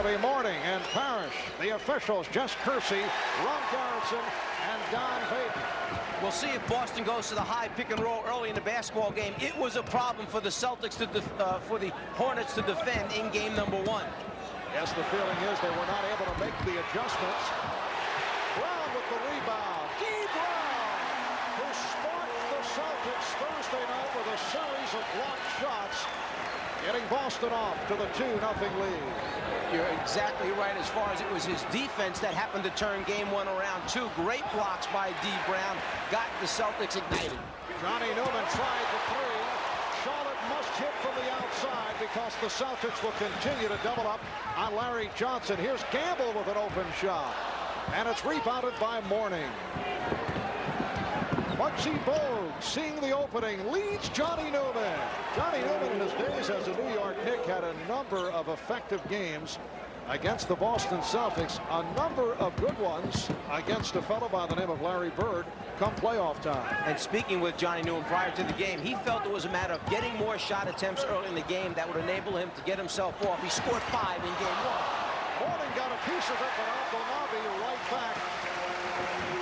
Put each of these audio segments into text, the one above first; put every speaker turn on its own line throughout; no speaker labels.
to be Mourning and Parrish. The officials, Jess Kersey, Ron Garrison, and Don Vaden.
We'll see if Boston goes to the high pick and roll early in the basketball game. It was a problem for the Celtics for the Hornets to defend in game number 1.
Yes, the feeling is they were not able to make the adjustments. Brown with the rebound. Dee Brown, who sparked the Celtics Thursday night with a series of blocked shots, getting Boston off to the 2-0 lead.
You're exactly right as far as it was his defense that happened to turn game 1 around. 2 great blocks by Dee Brown got the Celtics ignited.
Johnny Newman tried the 3. Charlotte must hit from the outside because the Celtics will continue to double up on Larry Johnson. Here's Gamble with an open shot. And it's rebounded by Mourning. Muggsy Bogues, seeing the opening, leads Johnny Newman. Johnny Newman in his days as a New York Knick had a number of effective games against the Boston Celtics, a number of good ones against a fellow by the name of Larry Bird come playoff time.
And speaking with Johnny Newman prior to the game, he felt it was a matter of getting more shot attempts early in the game that would enable him to get himself off. He scored 5 in game 1.
Mourning got a piece of it, but Abdelnaby right back.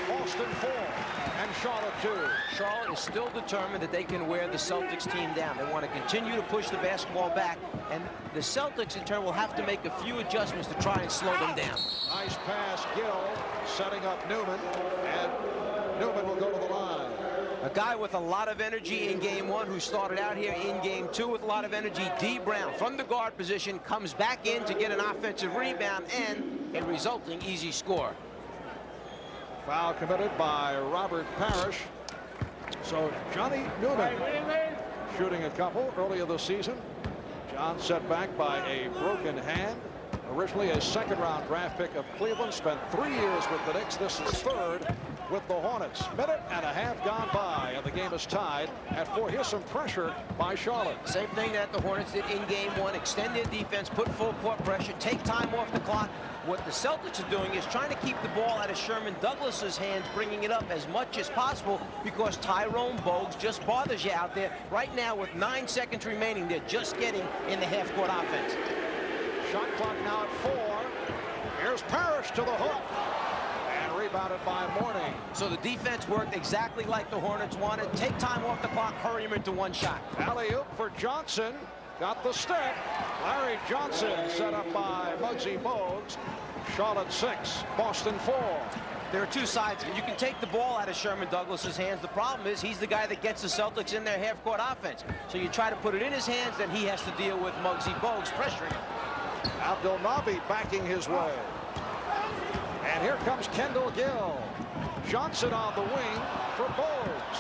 Boston 4 and Charlotte 2.
Charlotte is still determined that they can wear the Celtics team down. They want to continue to push the basketball back, and the Celtics in turn will have to make a few adjustments to try and slow them down.
Nice pass, Gill setting up Newman, and Newman will go to the line.
A guy with a lot of energy in game 1 who started out here in game 2 with a lot of energy. Dee Brown from the guard position comes back in to get an offensive rebound and a resulting easy score.
Foul committed by Robert Parrish. So Johnny Newman shooting a couple earlier this season. John set back by a broken hand. Originally a second-round draft pick of Cleveland. Spent 3 years with the Knicks. This is 3rd with the Hornets. Minute and a half gone by, and the game is tied at 4. Here's some pressure by Charlotte.
Same thing that the Hornets did in game 1. Extend their defense, put full court pressure, take time off the clock. What the Celtics are doing is trying to keep the ball out of Sherman Douglas's hands, bringing it up as much as possible because Tyrone Bogues just bothers you out there. Right now, with 9 seconds remaining, they're just getting in the half-court offense.
Shot clock now at 4. Here's Parrish to the hook. And rebounded by Mourning.
So the defense worked exactly like the Hornets wanted. Take time off the clock, hurry him into 1 shot.
Alley-oop for Johnson. Got the step. Larry Johnson set up by Muggsy Bogues. Charlotte 6, Boston 4.
There are 2 sides. You can take the ball out of Sherman Douglas's hands. The problem is he's the guy that gets the Celtics in their half-court offense. So you try to put it in his hands, then he has to deal with Muggsy Bogues pressuring him.
Abdelnaby backing his way. And here comes Kendall Gill. Johnson on the wing for Bogues.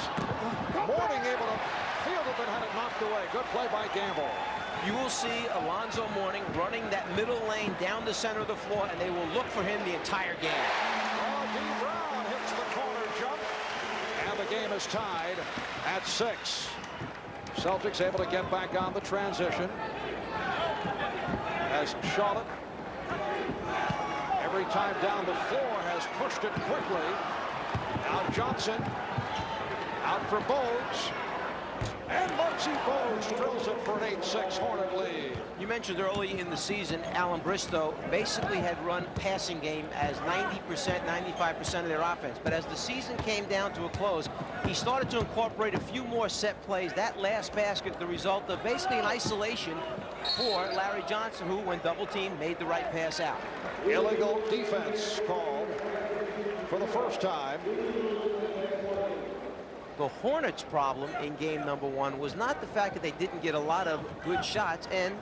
Mourning able to field it, but had it knocked away. Good play by Gamble.
You will see Alonzo Mourning running that middle lane down the center of the floor, and they will look for him the entire game.
Dee Brown hits the corner jump, and the game is tied at 6. Celtics able to get back on the transition as Charlotte, every time down the floor, has pushed it quickly. Now Johnson out for Bogues. And Muggsy Bogues drills it for an 8-6 Hornet lead.
You mentioned early in the season, Alan Bristow basically had run passing game as 90%, 95% of their offense. But as the season came down to a close, he started to incorporate a few more set plays. That last basket, the result of basically an isolation for Larry Johnson, who, when double-teamed, made the right pass out.
Illegal defense called for the first time.
The Hornets' problem in game number 1 was not the fact that they didn't get a lot of good shots and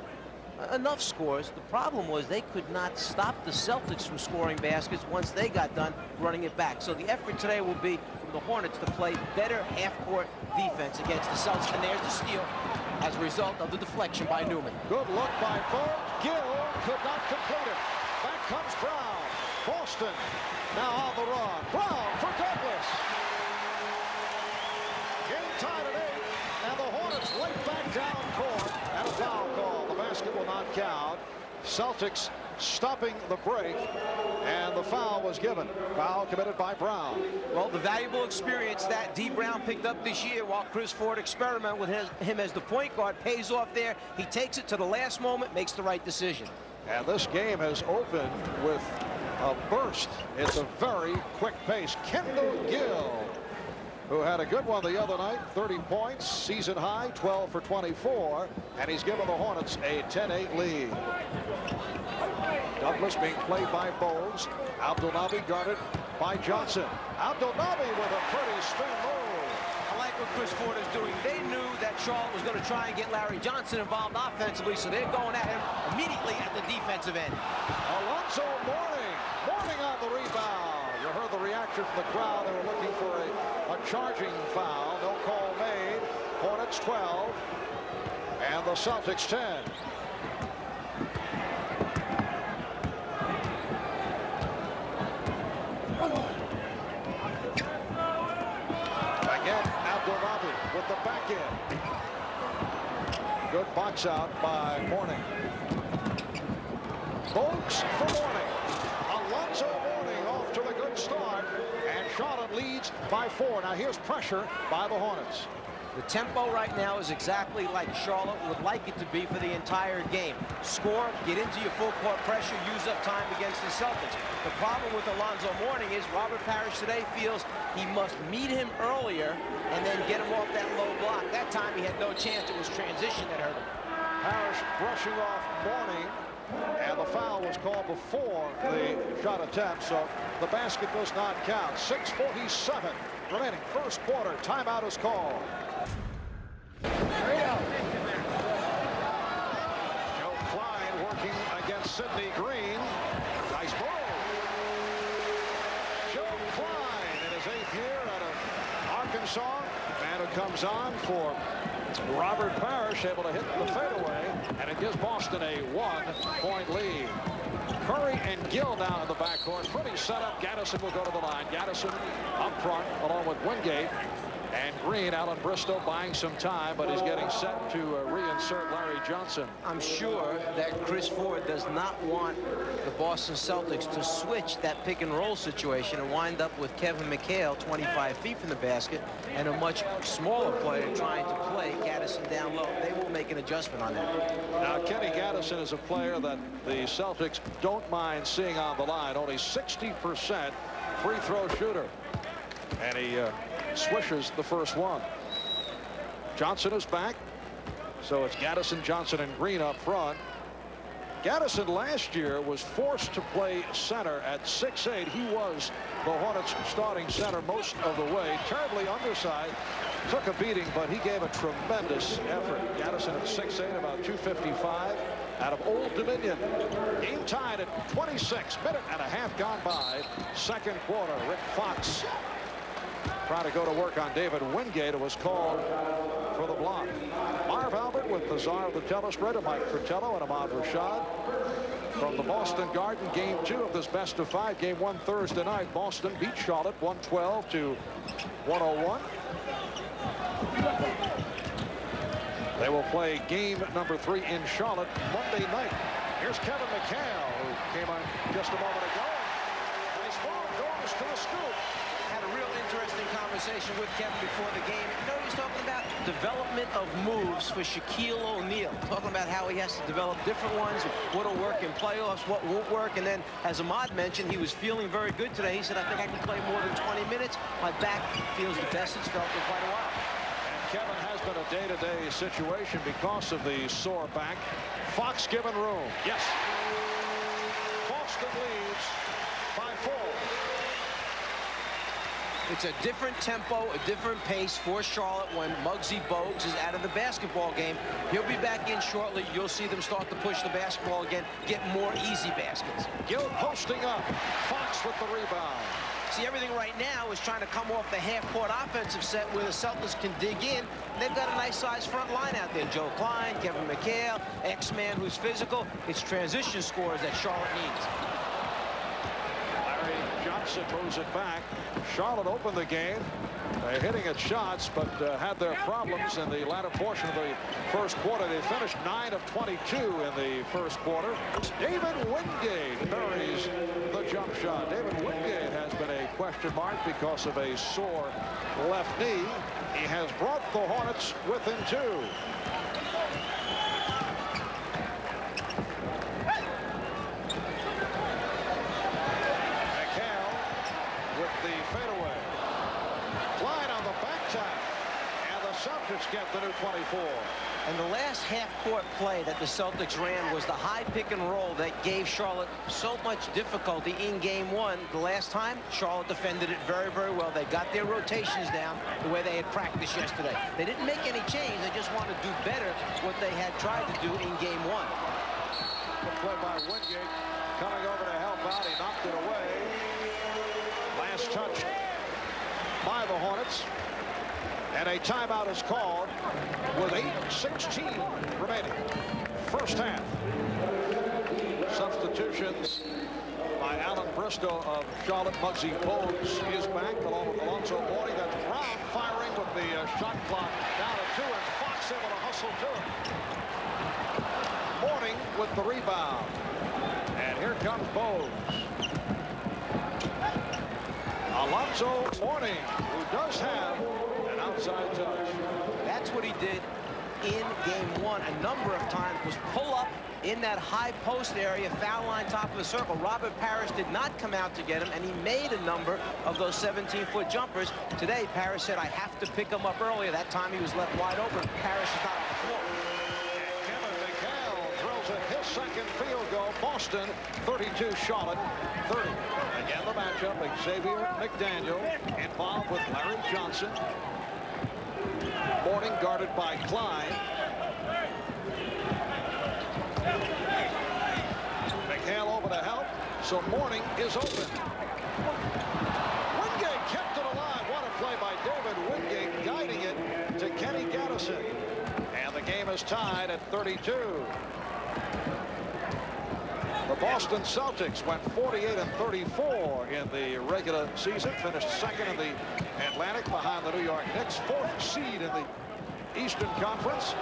enough scores. The problem was they could not stop the Celtics from scoring baskets once they got done running it back. So the effort today will be from the Hornets to play better half-court defense against the Celtics. And there's the steal as a result of the deflection by Newman.
Good look by Bogues. Gill could not complete it. Back comes Brown. Boston now on the run. Brown for Douglas. Game tied at 8, and the Hornets right back down court, and a foul call. The basket will not count. Celtics stopping the break, and the foul was given. Foul committed by Brown.
Well, the valuable experience that Dee Brown picked up this year while Chris Ford experimented with him as the point guard pays off there. He takes it to the last moment, makes the right decision.
And this game has opened with a burst. It's a very quick pace. Kendall Gill, who had a good one the other night, 30 points, season high, 12 for 24, and he's given the Hornets a 10-8 lead. Douglas being played by Bowles. Abdelnaby guarded by Johnson. Abdelnaby with a pretty spin move.
I like what Chris Ford is doing. They knew that Charlotte was going to try and get Larry Johnson involved offensively, so they're going at him immediately at the defensive end.
Alonzo Mourning on the rebound. You heard the reaction from the crowd. They were looking for a charging foul. No call made. Hornets 12 and the Celtics 10. Again, Abdelnaby with the back end. Good box out by Mourning. Bogues for Mourning. Alonzo Mourning off to a good start, and Charlotte leads by 4. Now here's pressure by the Hornets.
The tempo right now is exactly like Charlotte would like it to be for the entire game. Score, get into your full court pressure, use up time against the Celtics. The problem with Alonzo Mourning is Robert Parrish today feels he must meet him earlier and then get him off that low block. That time he had no chance. It was transition that hurt him.
Parrish brushing off Mourning, and the foul was called before the shot attempt, so the basket does not count. 6:47 remaining, first quarter. Timeout is called. Joe Klein working against Sidney Green. Nice move. Joe Klein in his 8th year out of Arkansas. Man who comes on for Robert Parrish, able to hit the fadeaway, and it gives Boston a 1-point lead. Curry and Gill down in the backcourt. Pretty set up. Gaddison will go to the line. Gaddison up front along with Wingate. And Green, Alan Bristow buying some time, but he's getting set to reinsert Larry Johnson.
I'm sure that Chris Ford does not want the Boston Celtics to switch that pick and roll situation and wind up with Kevin McHale 25 feet from the basket and a much smaller player trying to play Gaddison down low. They will make an adjustment on that.
Now, Kenny Gaddison is a player that the Celtics don't mind seeing on the line. Only 60% free throw shooter. And he swishes the first one. Johnson is back. So it's Gaddison, Johnson, and Green up front. Gaddison last year was forced to play center at 6'8". He was the Hornets starting center most of the way. Terribly undersized. Took a beating, but he gave a tremendous effort. Gaddison at 6'8", about 255 out of Old Dominion. Game tied at 26. Minute and a half gone by. Second quarter. Rick Fox trying to go to work on David Wingate, who was called for the block. Marv Albert with the czar of the telespread, Mike Fratello and Ahmad Rashad. From the Boston Garden, game 2 of this best-of-5. Game 1 Thursday night. Boston beat Charlotte 112 to 101. They will play game number 3 in Charlotte Monday night. Here's Kevin McHale, who came on just a moment ago. Nice ball, goes to the scoop.
Had a real interesting conversation with Kevin before the game. You know, he's talking about development of moves for Shaquille O'Neal. Talking about how he has to develop different ones, what'll work in playoffs, what won't work. And then, as Ahmad mentioned, he was feeling very good today. He said, I think I can play more than 20 minutes. My back feels the best it's felt in quite a while.
And Kevin has been a day-to-day situation because of the sore back. Fox given room. Yes. Boston leads by 4.
It's a different tempo, a different pace for Charlotte when Muggsy Bogues is out of the basketball game. He'll be back in shortly. You'll see them start to push the basketball again, get more easy baskets.
Gill posting up. Fox with the rebound.
See, everything right now is trying to come off the half-court offensive set where the Celtics can dig in. And they've got a nice-sized front line out there. Joe Klein, Kevin McHale, X-Man who's physical. It's transition scores that Charlotte needs.
Johnson moves it back. Charlotte opened the game. They're hitting at shots, but had their problems in the latter portion of the first quarter. They finished 9 of 22 in the first quarter. David Wingate buries the jump shot. David Wingate has been a question mark because of a sore left knee. He has brought the Hornets within 2. 24.
And the last half-court play that the Celtics ran was the high pick and roll that gave Charlotte so much difficulty in game one. The last time, Charlotte defended it very, very well. They got their rotations down the way they had practiced yesterday. They didn't make any change. They just wanted to do better what they had tried to do in game one.
Good play by Wingate, coming over to help out. He knocked it away. Last touch by the Hornets. And a timeout is called with 8:16 remaining. First half. Substitutions by Alan Bristow of Charlotte. Muggsy Bogues is back along with Alonzo Mourning. That's Brown firing with the shot clock down to 2, and Fox able to hustle to it. Mourning with the rebound. And here comes Bogues. Alonzo Mourning, who does have an outside touch.
That's what he did in game one a number of times, was pull up in that high post area, foul line, top of the circle. Robert Parrish did not come out to get him, and he made a number of those 17-foot jumpers. Today, Parrish said, I have to pick him up earlier. That time he was left wide open. Parrish is not on the floor.
Kevin McHale drills in his second field goal. Boston 32, Charlotte 30. Again, the matchup, Xavier McDaniel involved with Larry Johnson. Mourning guarded by Klein. McHale over to help, so Mourning is open. Wingate kept it alive. What a play by David Wingate, guiding it to Kenny Gattison. And the game is tied at 32. The Boston Celtics went 48-34 in the regular season, finished second in the Atlantic behind the New York Knicks, 4th seed in the Eastern Conference.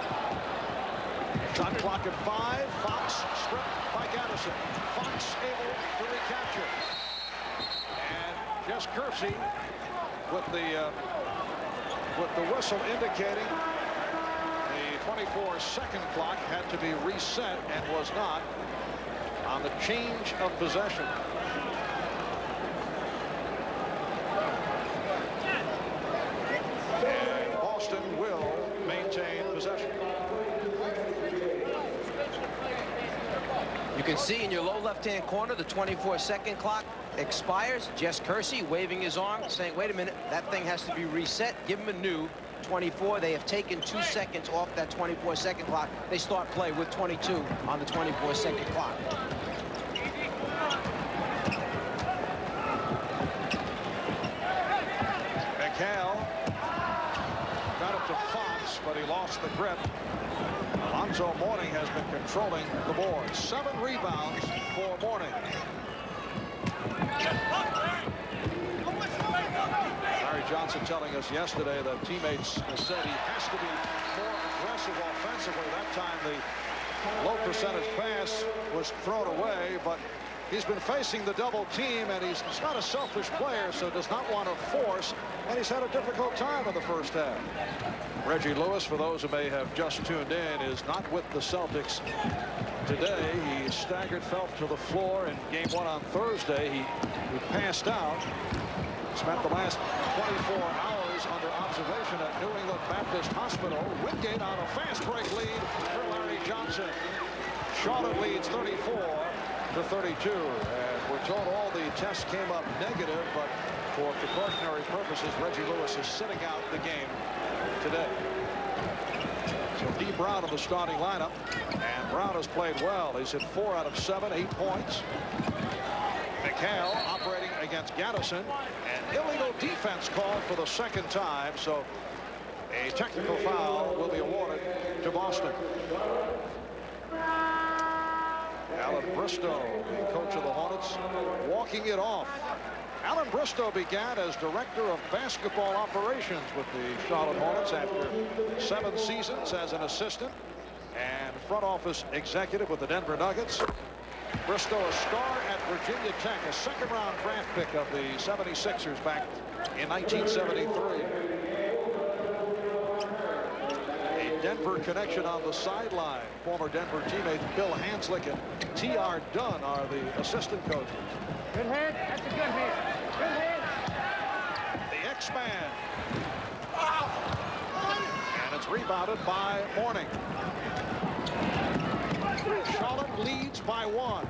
Shot clock at 5. Fox stripped by Gattison. Fox able to recapture. And Jess Kersey with the whistle indicating the 24-second clock had to be reset and was not on the change of possession. And Boston will maintain possession.
You can see in your low left-hand corner the 24-second clock expires. Jess Kersey waving his arm, saying, wait a minute, that thing has to be reset. Give him a new 24. They have taken 2 seconds off that 24-second clock. They start play with 22 on the 24-second clock.
McHale got it to Fox, but he lost the grip. Alonzo Mourning has been controlling the board. 7 rebounds for Mourning. Larry Johnson telling us yesterday that teammates said he has to be more aggressive offensively. That time the low percentage pass was thrown away, but he's been facing the double team, and he's not a selfish player, so does not want to force, and he's had a difficult time in the first half. Reggie Lewis, for those who may have just tuned in, is not with the Celtics today. He staggered, fell to the floor in game 1 on Thursday. He passed out. Spent the last 24 hours under observation at New England Baptist Hospital. Wingate on a fast break lead for Larry Johnson. Charlotte leads 34-32. And we're told all the tests came up negative, but for precautionary purposes, Reggie Lewis is sitting out the game today. So D. Brown in the starting lineup, and Brown has played well. He's hit 4 out of 7, 8 points. McHale operating against Gattison, and illegal defense called for the second time, so a technical foul will be awarded to Boston. Alan Bristow, the coach of the Hornets, walking it off. Alan Bristow began as director of basketball operations with the Charlotte Hornets after 7 seasons as an assistant and front office executive with the Denver Nuggets. Bristow, a star at Virginia Tech, a second-round draft pick of the 76ers back in 1973. A Denver connection on the sideline. Former Denver teammates Bill Hanslick and T.R. Dunn are the assistant coaches.
Good hit. That's a good hit. Good hit.
The X-Man. And it's It's rebounded by Mourning. Charlotte leads by 1.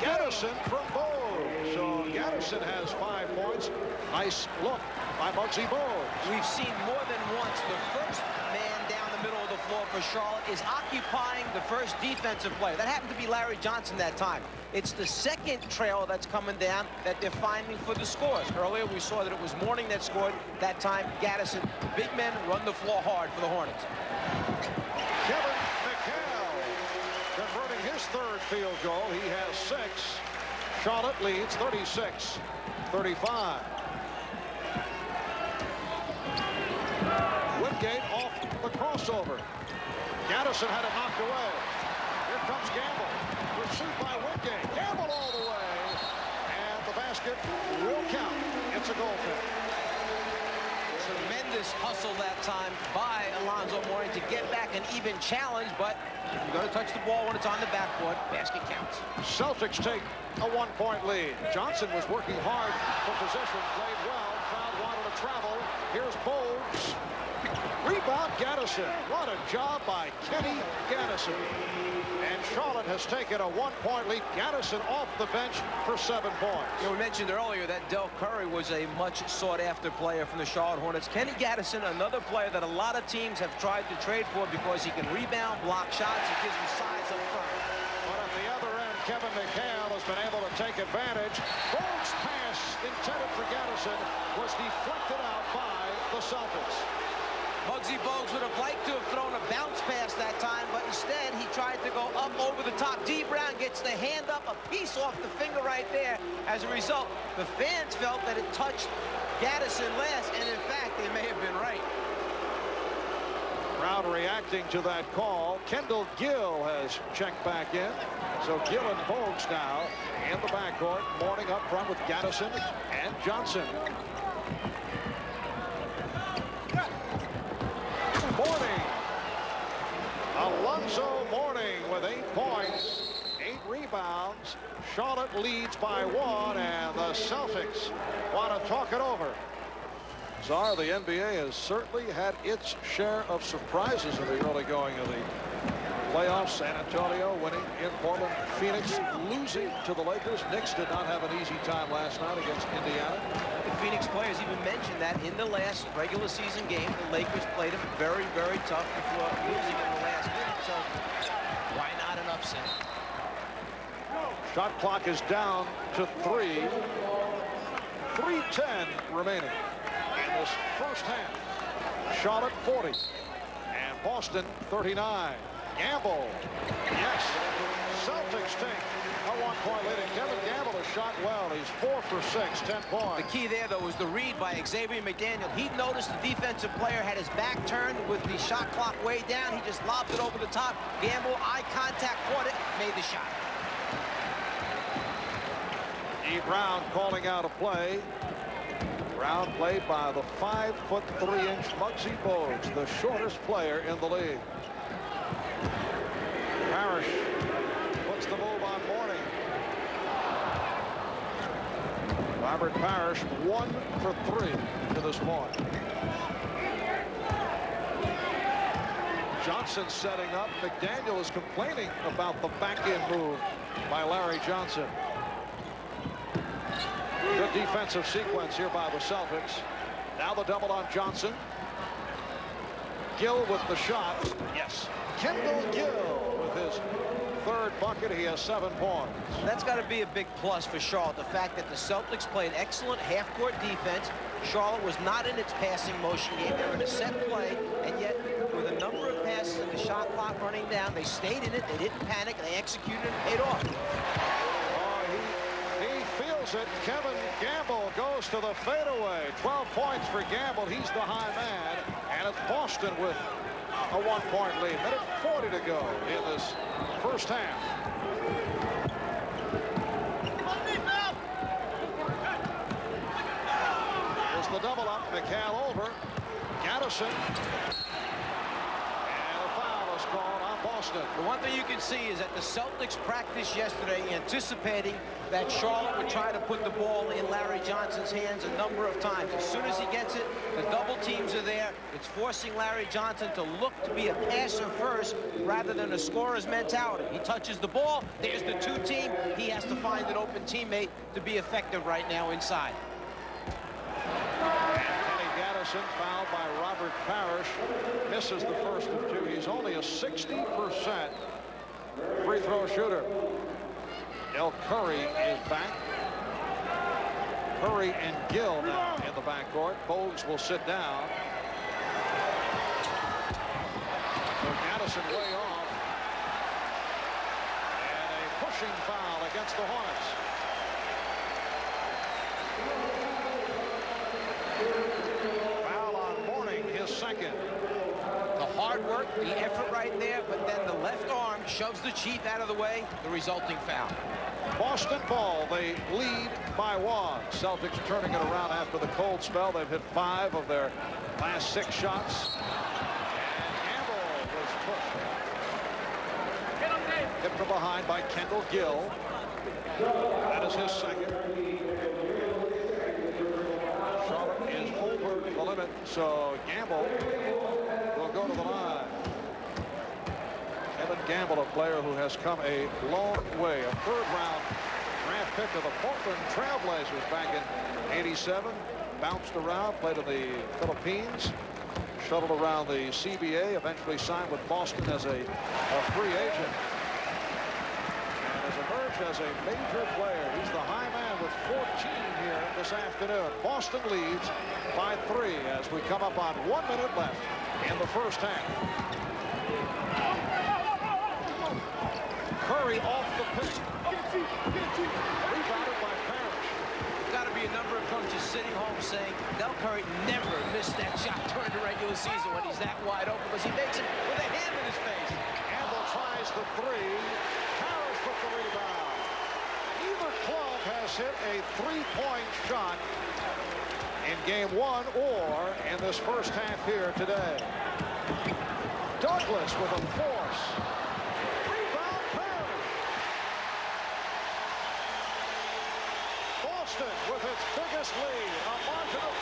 Gaddison from Bogues. So Gaddison has 5 points. Nice look by Muggsy Bogues.
We've seen more than once the first man down the middle of the floor for Charlotte is occupying the first defensive player. That happened to be Larry Johnson that time. It's the second trailer that's coming down that they're finding for the scores. Earlier we saw that it was Mourning that scored. That time Gaddison. Big men run the floor hard for the Hornets.
Kevin McHale converting his 3rd field goal. He has 6. Charlotte leads 36-35. Wingate off the crossover. Gaddison had it knocked away. Here comes Gamble. Pursued by Wingate. Gamble all the way. And the basket will count. It's a goal kick.
Tremendous hustle that time by Alonzo Mourning to get back an even challenge, but if you're going to touch the ball when it's on the backboard, basket counts.
Celtics take a 1-point lead. Johnson was working hard for possession, played well. Crowd wanted to travel. Here's Bogues. Rebound Gaddison. What a job by Kenny Gaddison. And Charlotte has taken a 1-point lead. Gaddison off the bench for 7 points.
You know, we mentioned earlier that Del Curry was a much sought-after player from the Charlotte Hornets. Kenny Gaddison, another player that a lot of teams have tried to trade for because he can rebound, block shots, he gives them size up front.
But at the other end, Kevin McHale has been able to take advantage. Bogues' pass intended for Gaddison was deflected out by the Celtics.
Muggsy Bogues would have liked to have thrown a bounce pass that time, but instead he tried to go up over the top. D. Brown gets the hand up, a piece off the finger right there. As a result, the fans felt that it touched Gaddison last, and in fact, they may have been right.
Crowd reacting to that call. Kendall Gill has checked back in. So Gill and Bogues now in the backcourt. Mourning up front with Gaddison and Johnson. Mourning. Alonzo Mourning with 8 points, 8 rebounds. Charlotte leads by 1, and the Celtics want to talk it over. Czar, the NBA has certainly had its share of surprises in the early going of the playoffs. San Antonio winning in Portland. Phoenix losing to the Lakers. Knicks did not have an easy time last night against Indiana.
The Phoenix players even mentioned that in the last regular season game, the Lakers played them very, very tough before losing in the last minute. So why not an upset?
Shot clock is down to 3. 3:10 remaining in this first half. Charlotte 40 and Boston 39. Gamble. Yes. Celtics take a 1-point lead, and Kevin Gamble has shot well. He's 4 for 6, 10 points.
The key there, though, was the read by Xavier McDaniel. He noticed the defensive player had his back turned with the shot clock way down. He just lobbed it over the top. Gamble, eye contact, caught it, made the shot.
E. Brown calling out a play. Brown played by the 5'3" Muggsy Bogues, the shortest player in the league. Parrish puts the move on Mourning. Robert Parrish 1 for 3 to this point. Johnson setting up. McDaniel is complaining about the back-end move by Larry Johnson. Good defensive sequence here by the Celtics. Now the double on Johnson. Gill with the shot. Yes. Kendall Gill with his 3rd bucket. He has 7 points.
That's got to be a big plus for Charlotte. The fact that the Celtics played excellent half-court defense. Charlotte was not in its passing motion game. They were in a set play, and yet with a number of passes and the shot clock running down, they stayed in it. They didn't panic. They executed and paid off.
It. Kevin Gamble goes to the fadeaway. 12 points for Gamble. He's the high man. And it's Boston with a 1-point lead. Minute 40 to go in this first half. Here's the double up. McHale over. Gaddison. And a foul is called on Boston. Boston.
The one thing you can see is that the Celtics practiced yesterday anticipating that Charlotte would try to put the ball in Larry Johnson's hands a number of times. As soon as he gets it, the double teams are there. It's forcing Larry Johnson to look to be a passer first rather than a scorer's mentality. He touches the ball, there's the two-team. He has to find an open teammate to be effective right now inside.
Fouled by Robert Parrish, misses the first of two. He's only a 60% free throw shooter. El Curry is back. Curry and Gill now in the backcourt. Bogues will sit down. So Gaddison way off. And a pushing foul against the Hornets. Second.
The hard work, the effort right there, but then the left arm shoves the Chief out of the way, the resulting foul.
Boston ball, they lead by one. Celtics turning it around after the cold spell. They've hit 5 of their last 6 shots. And Campbell was pushed. Hit from behind by Kendall Gill. That is his second. Charlotte is over the limit, so Gamble will go to the line. Evan Gamble, a player who has come a long way. A 3rd-round draft pick of the Portland Trailblazers back in '87. Bounced around, played in the Philippines, shuttled around the CBA, eventually signed with Boston as a free agent. Has emerged as a major player. He's the high man with 14 here this afternoon. Boston leads by 3 as we come up on 1 minute left in the first half. Curry off the pick. Rebounded by Parrish.
There's got to be a number of coaches sitting home saying Del Curry never missed that shot during the regular season when he's that wide open, because he makes it with a hand in his face.
Campbell tries the 3. With the rebound. Either club has hit a 3-point shot in game 1 or in this first half here today. Douglas with a force. Rebound Parrish. Boston with its biggest lead, a margin of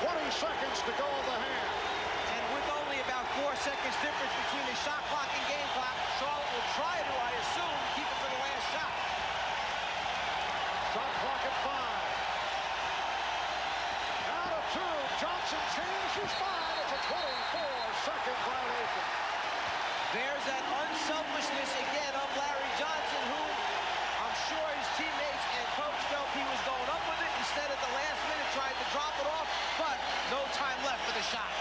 5. 20 seconds to go in the half.
4 seconds difference between the shot clock and game clock. Charlotte will try to, I assume, keep it for the last shot.
Shot clock at 5. Out of 2. Johnson changed his mind. It's a 24-second violation.
There's that unselfishness again of Larry Johnson, who I'm sure his teammates and coach felt he was going up with it. Instead, at the last minute, tried to drop it off, but no time left for the shot.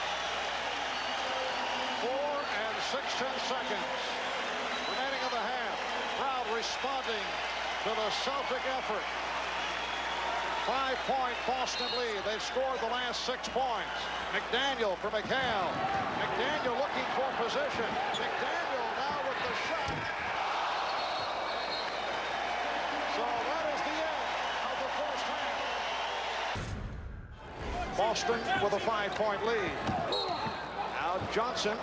4 and 6/10 seconds remaining in the half. Crowd responding to the Celtic effort. 5-point Boston lead. They've scored the last 6 points. McDaniel for McHale. McDaniel looking for position. McDaniel now with the shot. So that is the end of the first half. Boston with a 5-point lead. Now Johnson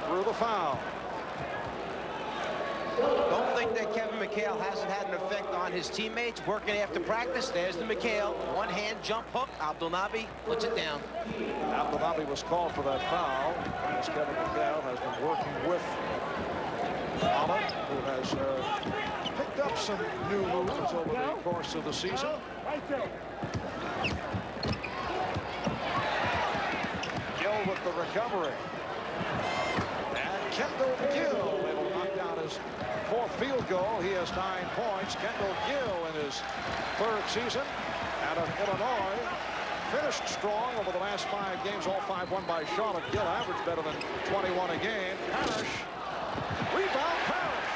through the foul.
Don't think that Kevin McHale hasn't had an effect on his teammates working after practice. There's the McHale one-hand jump hook. Abdelnaby puts it down.
Abdelnaby was called for that foul as Kevin McHale has been working with Holland, who has picked up some new moves over the course of the season. Gill with the recovery. And Kendall Gill able to knock down his 4th field goal. He has 9 points. Kendall Gill in his 3rd season out of Illinois. Finished strong over the last 5 games, all 5 won by Charlotte. Gill averaged better than 21 a game. Parrish. Rebound Parrish.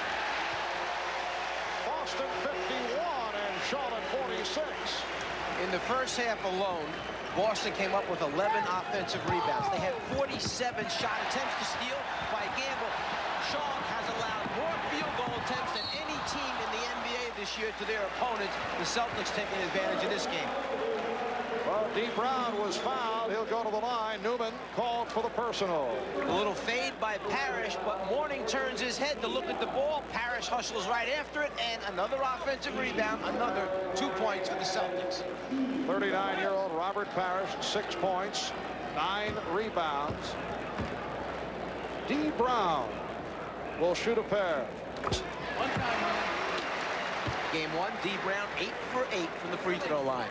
Boston 51 and Charlotte 46.
In the first half alone, Boston came up with 11 offensive rebounds. They had 47 shot attempts to steal by Gamble. Charlotte has allowed more field goal attempts than any team in the NBA this year to their opponents. The Celtics taking advantage of this game.
Well, D. Brown was fouled. He'll go to the line. Newman called for the personal.
A little fade by Parrish, but Mourning turns his head to look at the ball. Parrish hustles right after it, and another offensive rebound. Another 2 points for the Celtics.
39-year-old Robert Parrish, 6 points, 9 rebounds. D. Brown will shoot a pair.
Game 1, D. Brown 8 for 8 from the free throw line.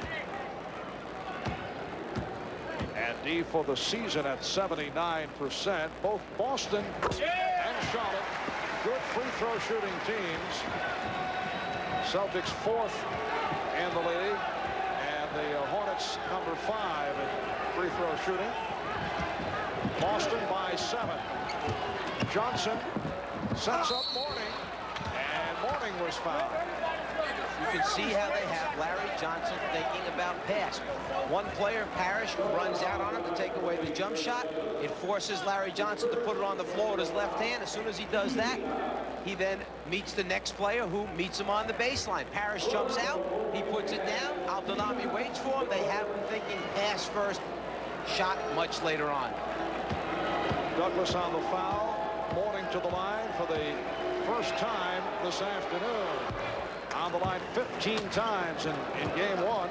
And D for the season at 79%. Both Boston and Charlotte, good free throw shooting teams. Celtics 4th in the league, and the Hornets number 5 in free throw shooting. Boston by 7. Johnson sets up Mourning, and Mourning was fouled.
You can see how they have Larry Johnson thinking about pass. One player, Parrish, runs out on him to take away the jump shot. It forces Larry Johnson to put it on the floor with his left hand. As soon as he does that, he then meets the next player who meets him on the baseline. Parrish jumps out. He puts it down. Abdelnaby waits for him. They have him thinking pass first, shot much later on.
Douglas on the foul. Mourning to the line for the first time this afternoon. On the line 15 times in game 1.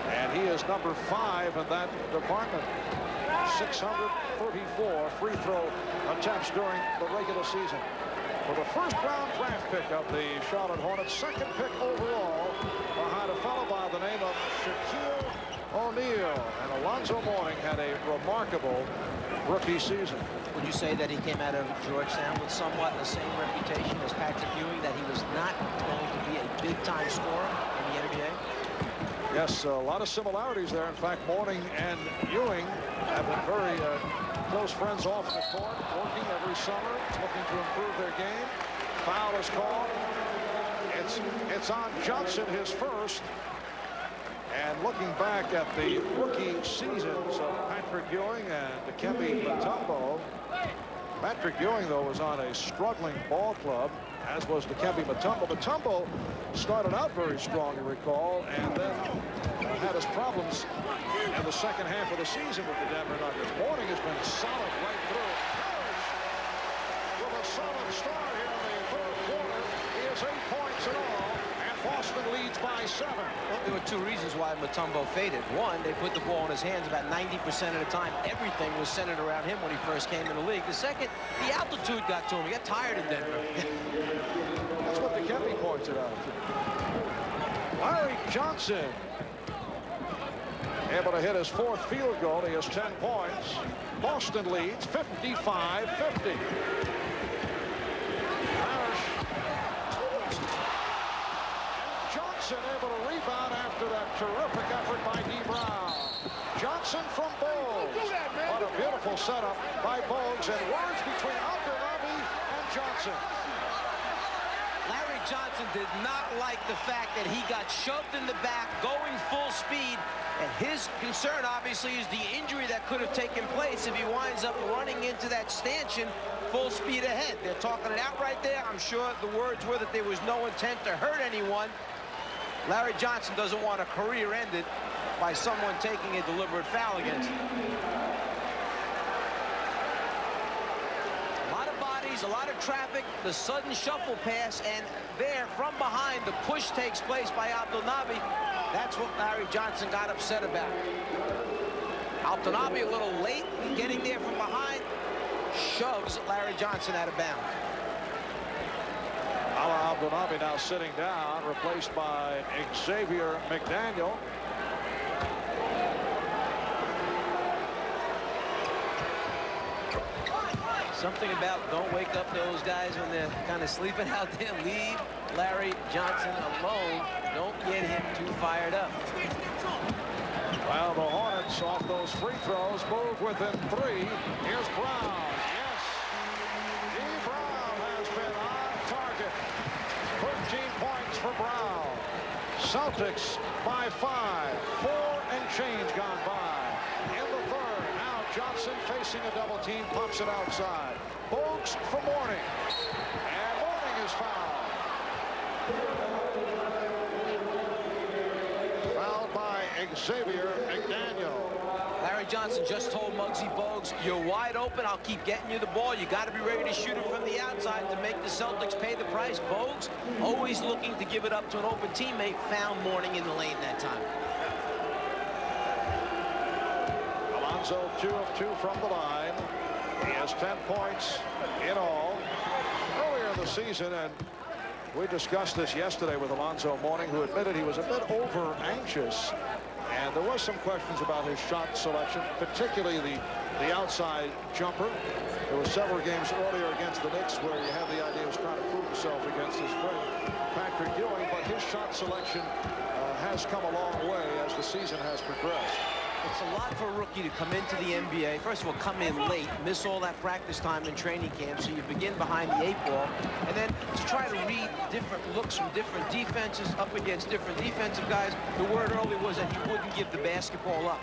And he is number 5 in that department. 634 free throw attempts during the regular season. For the first round draft pick of the Charlotte Hornets, second pick overall, behind a fellow by the name of Shaquille O'Neal. And Alonzo Mourning had a remarkable rookie season.
Would you say that he came out of Georgetown with somewhat the same reputation as Patrick Ewing, that he was not going to be a big-time scorer in the NBA?
Yes, a lot of similarities there. In fact, Mourning and Ewing have been very close friends off the court, working every summer, looking to improve their game. Foul is called. It's on Johnson, his first. And looking back at the rookie seasons of Patrick Ewing and Dikembe Mutombo, Patrick Ewing, though, was on a struggling ball club, as was Dikembe Mutombo. Mutombo started out very strong, you recall, and then had his problems in the second half of the season with the Denver Nuggets. Mourning has been solid right through. With a solid start here in the third quarter. He has 8 points in all. Boston leads by 7.
Well, there were 2 reasons why Mutombo faded. One, they put the ball in his hands about 90% of the time. Everything was centered around him when he first came in the league. The second, the altitude got to him. He got tired in Denver.
That's what Dikembe pointed out. Larry Johnson able to hit his 4th field goal. He has 10 points. Boston leads 55-50. Able to rebound after that terrific effort by D. Brown. Johnson from Bogues. What a beautiful setup by Bogues, and words between Abdelnaby and Johnson.
Larry Johnson did not like the fact that he got shoved in the back going full speed, and his concern obviously is the injury that could have taken place if he winds up running into that stanchion full speed ahead. They're talking it out right there. I'm sure the words were that there was no intent to hurt anyone. Larry Johnson doesn't want a career ended by someone taking a deliberate foul against him. A lot of bodies, a lot of traffic, the sudden shuffle pass, and there from behind the push takes place by Abdelnaby. That's what Larry Johnson got upset about. Abdelnaby a little late in getting there from behind, shoves Larry Johnson out of bounds.
Abdelnaby now sitting down, replaced by Xavier McDaniel.
Something about don't wake up those guys when they're kind of sleeping out there. Leave Larry Johnson alone. Don't get him too fired up.
Well, the Hornets off those free throws move within 3. Here's Brown. Yes. D. Brown has been on target. 13 points for Brown. Celtics by 5. 4 and change gone by. In the third, now Johnson facing a double team, pops it outside. Bogues for Mourning. And Mourning is fouled. Fouled by Xavier McDaniel.
Larry Johnson just told Muggsy Bogues, you're wide open. I'll keep getting you the ball. You got to be ready to shoot it from the outside to make the Celtics pay the price. Bogues, always looking to give it up to an open teammate, found Mourning in the lane that time.
Alonzo 2 of 2 from the line. He has 10 points in all. Earlier in the season, and we discussed this yesterday with Alonzo Mourning, who admitted he was a bit over anxious. And there was some questions about his shot selection, particularly the outside jumper. There were several games earlier against the Knicks where you had the idea he was trying to prove himself against his friend Patrick Ewing, but his shot selection has come a long way as the season has progressed.
It's a lot for a rookie to come into the NBA. First of all, come in late, miss all that practice time in training camp, so you begin behind the 8 ball, and then to try to read different looks from different defenses up against different defensive guys. The word earlier was that he wouldn't give the basketball up.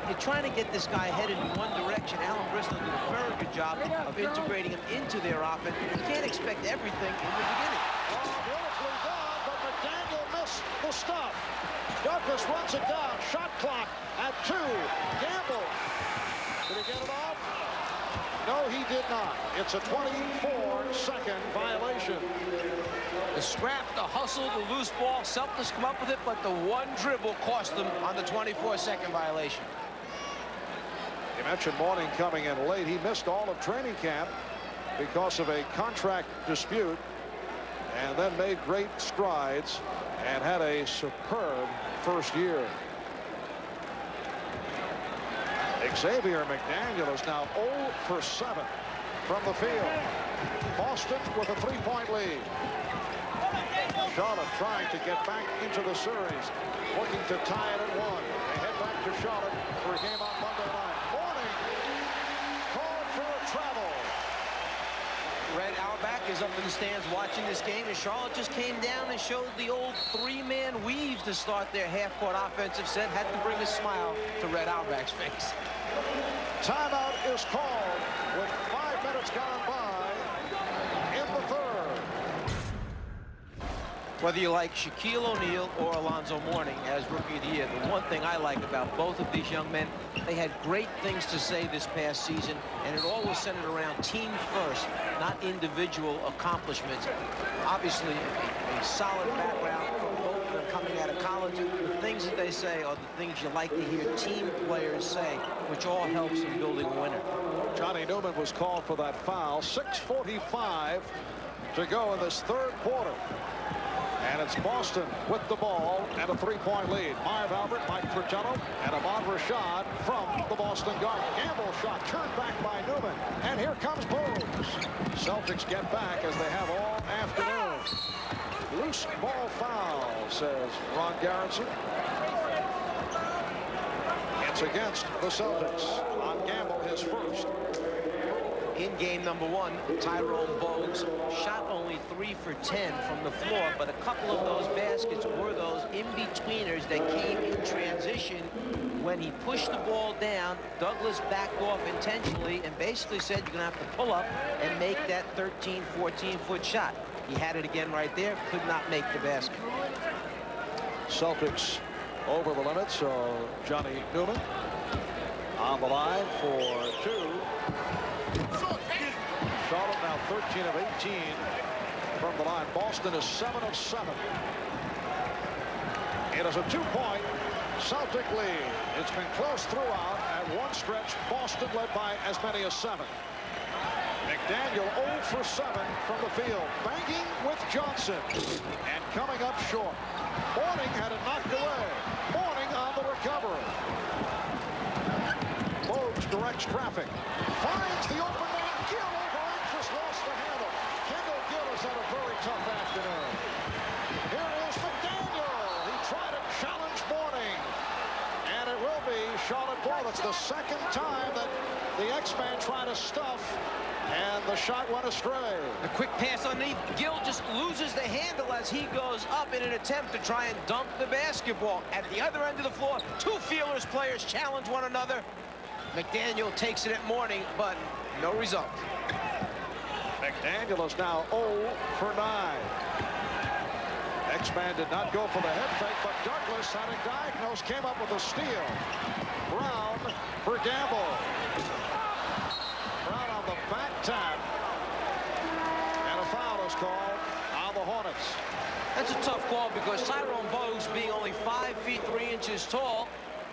You're trying to get this guy headed in one direction. Alan Bristol did a very good job of integrating him into their offense. You can't expect everything in the beginning.
Oh, beautifully done, but McDaniel missed the stuff. Douglas runs it down. Shot clock at 2. Gamble. Did he get it off? No, he did not. It's a 24-second violation.
The scrap, the hustle, the loose ball, Celtics come up with it, but the one dribble cost them on the 24-second violation.
You mentioned Mourning coming in late. He missed all of training camp because of a contract dispute, and then made great strides and had a superb first year. Xavier McDaniel is now 0 for 7 from the field. Boston with a 3-point lead. Charlotte trying to get back into the series, looking to tie it at 1. They head back to Charlotte for a game on Monday night. Mourning called for a travel.
Red Auerbach is up in the stands watching this game, and Charlotte just came down and showed the old 3-man weave to start their half-court offensive set. Had to bring a smile to Red Auerbach's face.
Timeout is called with 5 minutes gone by in the third.
Whether you like Shaquille O'Neal or Alonzo Mourning as Rookie of the Year, the one thing I like about both of these young men, they had great things to say this past season, and it all was centered around team first, not individual accomplishments. Obviously, a solid background from both of them coming out of college. The things that they say are the things you like to hear team players say, which all helps in building a winner.
Johnny Newman was called for that foul. 6:45 to go in this third quarter. And it's Boston with the ball and a 3-point lead. Marv Albert, Mike Fratello, and Ahmad Rashad from the Boston Garden. Gamble shot turned back by Newman. And here comes Bogues. Celtics get back as they have all afternoon. Loose ball foul, says Ron Garrison. It's against the Celtics on Gamble, his first.
In game number 1, Tyrone Bogues shot only 3 for 10 from the floor, but a couple of those baskets were those in-betweeners that came in transition. When he pushed the ball down, Douglas backed off intentionally and basically said you're going to have to pull up and make that 13, 14-foot shot. He had it again right there, could not make the basket.
Celtics over the limit, so Johnny Newman on the line for 2. Charlotte now 13 of 18 from the line. Boston is 7 of 7. It is a 2-point Celtic lead. It's been close throughout. At one stretch, Boston led by as many as 7. McDaniel 0 for 7 from the field. Banking with Johnson and coming up short. Mourning had it knocked away. Mourning on the recovery. Bogues directs traffic. Finds the open man. Gill over Anxious, lost the handle. Kendall Gill has had a very tough afternoon. Here is McDaniel. He tried to challenge Mourning. And it will be Charlotte ball. It's the second time that the X-Man tried to stuff, and the shot went astray.
The quick pass underneath. Gill just loses the handle as he goes up in an attempt to try and dunk the basketball. At the other end of the floor, 2 Feelers players challenge one another. McDaniel takes it at Mourning, but no result.
McDaniel is now 0 for 9. X-Man did not go for the head fake, but Douglas had it diagnosed, came up with a steal. Brown for Gamble. Brown on the back tap. And a foul is called on the Hornets.
That's a tough call because Tyrone Bogues, being only 5 feet 3 inches tall,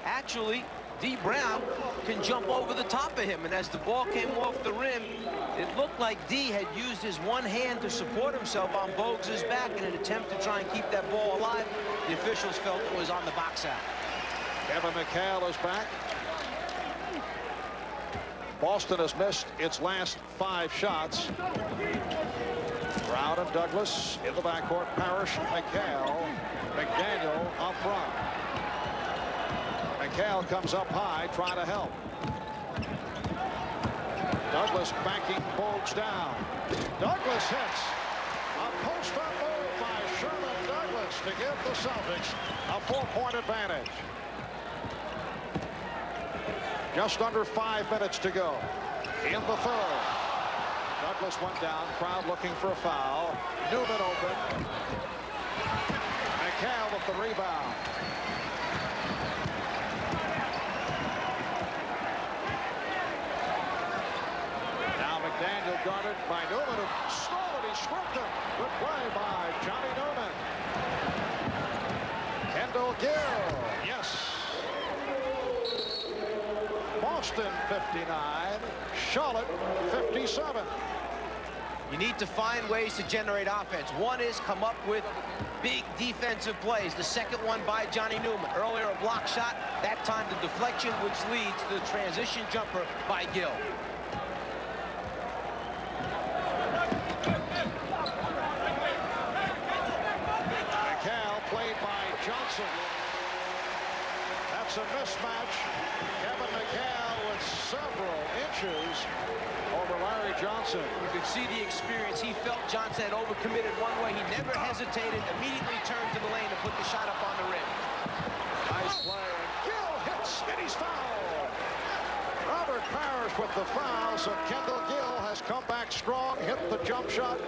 actually, D. Brown can jump over the top of him. And as the ball came off the rim, it looked like D had used his one hand to support himself on Bogues' back in an attempt to try and keep that ball alive. The officials felt it was on the box out.
Kevin McHale is back. Boston has missed its last 5 shots. Brown and Douglas in the backcourt. Parrish, McHale, McDaniel up front. McHale comes up high, trying to help. Douglas backing Bogues down. Douglas hits. A post-up move by Sherman Douglas to give the Celtics a 4-point advantage. Just under 5 minutes to go in the third. Douglas went down. Crowd looking for a foul. Newman open. McHale with the rebound. Now McDaniel guarded by Newman, who stole it. He stripped him. Good play by Johnny Newman. Kendall Gill. Yes. Boston 59, Charlotte 57.
You need to find ways to generate offense. One is come up with big defensive plays. The second one by Johnny Newman. Earlier a block shot, that time the deflection, which leads to the transition jumper by Gill.
McHale played by Johnson. That's a mismatch. Kevin McHale with several inches over Larry Johnson.
You could see the experience. He felt Johnson had overcommitted one way. He never hesitated, immediately turned to the lane to put the shot up on the rim.
Nice play. Gill hits, and he's fouled. Robert Parrish with the foul, so Kendall Gill has come back strong, hit the jump shot,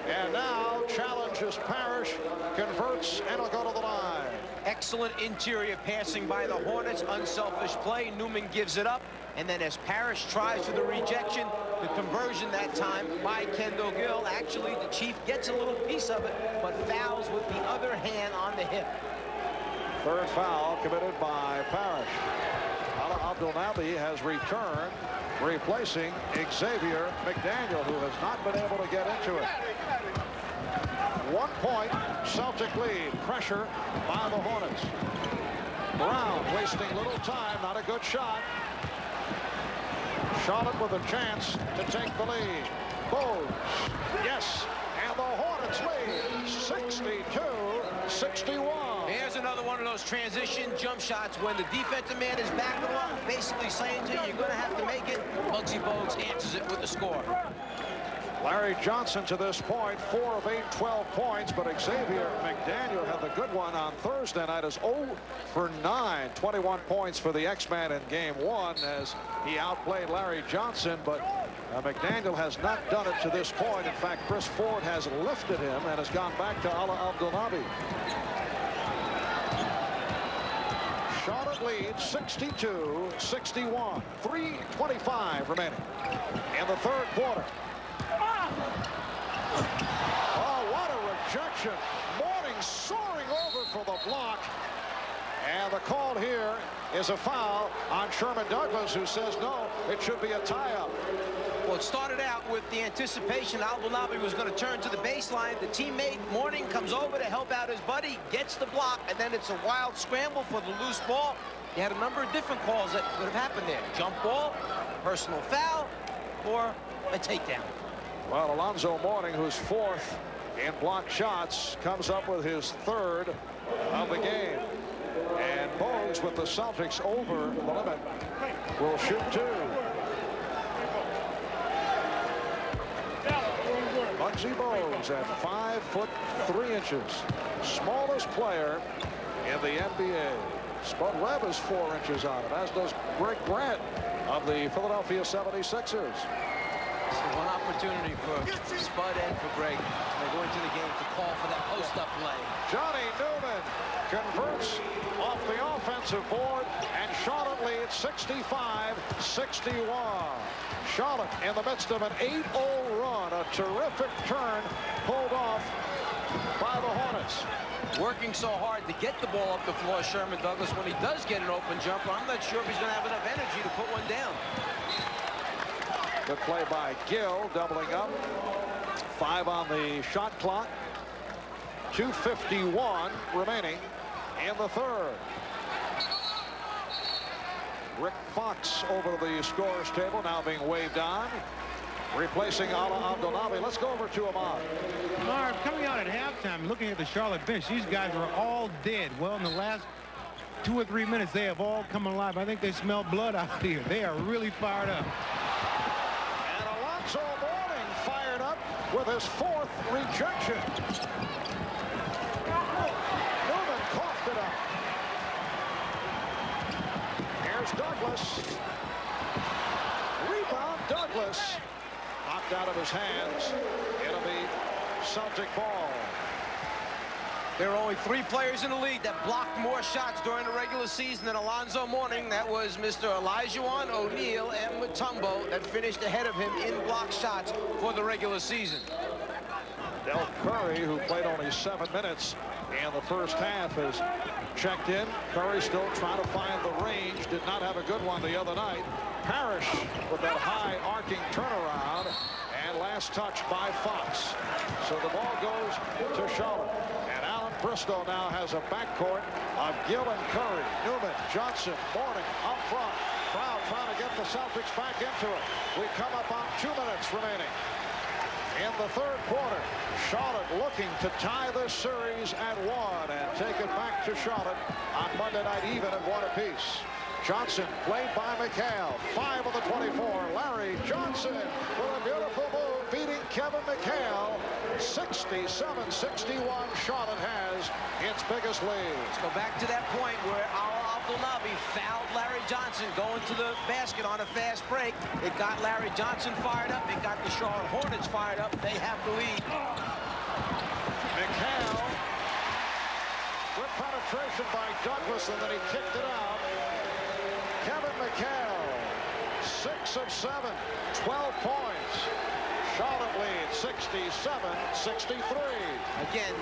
and now challenges Parrish, converts, and will go to the line.
Excellent interior passing by the Hornets. Unselfish play. Newman gives it up. And then as Parrish tries for the rejection, the conversion that time by Kendall Gill. Actually, the Chief gets a little piece of it, but fouls with the other hand on the hip.
Third foul committed by Parrish. Abdul-Nabi has returned, replacing Xavier McDaniel, who has not been able to get into it. 1 point, Celtic lead. Pressure by the Hornets. Brown wasting little time, not a good shot. Charlotte with a chance to take the lead. Bogues, yes, and the Hornets lead 62-61.
Here's another one of those transition jump shots when the defensive man is backing off, basically saying to you, you're going to have to make it. Muggsy Bogues answers it with the score.
Larry Johnson to this point, 4 of 8, 12 points, but Xavier McDaniel had the good one on Thursday night as 0 for 9, 21 points for the X-Man in game 1 as he outplayed Larry Johnson, but McDaniel has not done it to this point. In fact, Chris Ford has lifted him and has gone back to Ala Abdul-Nabi. Charlotte leads 62-61, 3:25 remaining in the third quarter. Oh, what a rejection. Mourning soaring over for the block. And the call here is a foul on Sherman Douglas, who says no, it should be a tie-up.
Well, it started out with the anticipation Abdul-Nabi was going to turn to the baseline. The teammate, Mourning, comes over to help out his buddy, gets the block, and then it's a wild scramble for the loose ball. You had a number of different calls that could have happened there. Jump ball, personal foul, or a takedown.
Well, Alonzo Mourning, who's 4th in block shots, comes up with his 3rd of the game. And Bogues, with the Celtics over the limit, will shoot 2. Muggsy Bogues at 5'3", smallest player in the NBA. Spud Webb is 4 inches on him, as does Greg Grant of the Philadelphia 76ers.
One opportunity for Spud and for Greg. They go into the game to call for that post-up play.
Johnny Newman converts off the offensive board, and Charlotte leads 65-61. Charlotte in the midst of an 8-0 run, a terrific turn pulled off by the Hornets.
Working so hard to get the ball up the floor, Sherman Douglas. When he does get an open jumper, I'm not sure if he's going to have enough energy to put one down.
Good play by Gill, doubling up. 5 on the shot clock. 2:51 remaining in the third. Rick Fox over the scorer's table, now being waved on, replacing Ala Abdelnaby. Let's go over to Ahmad.
Marv, coming out at halftime, looking at the Charlotte bench, these guys are all dead. Well, in the last 2 or 3 minutes, they have all come alive. I think they smell blood out here. They are really fired up.
And Alonzo Mourning fired up with his 4th rejection. Newman coughed it up. Here's Douglas. Rebound, Douglas. Knocked out of his hands. It'll be Celtic ball.
There are only 3 players in the league that blocked more shots during the regular season than Alonzo Mourning. That was Mr. Olajuwon, O'Neal, and Mutombo that finished ahead of him in block shots for the regular season.
Del Curry, who played only 7 minutes in the first half, has checked in. Curry still trying to find the range. Did not have a good one the other night. Parrish with that high arcing turnaround, and last touch by Fox. So the ball goes to Charlotte. And Alan Bristow now has a backcourt of Gill and Curry, Newman, Johnson, Mourning up front. Crowd trying to get the Celtics back into it. We come up on 2 minutes remaining in the third quarter. Charlotte looking to tie this series at 1 and take it back to Charlotte on Monday night, even at 1 apiece. Johnson played by McHale. 5 of the 24. Larry Johnson with a beautiful move, beating Kevin McHale. 67-61. Charlotte has its biggest lead.
Let's go back to that point where Ala Abdelnaby fouled Larry Johnson going to the basket on a fast break. It got Larry Johnson fired up. It got the Charlotte Hornets fired up. They have the lead.
McHale. Good penetration by Douglas, and then he kicked it out. Kevin McHale, 6 of 7, 12 points. Charlotte leads 67-63.
Again,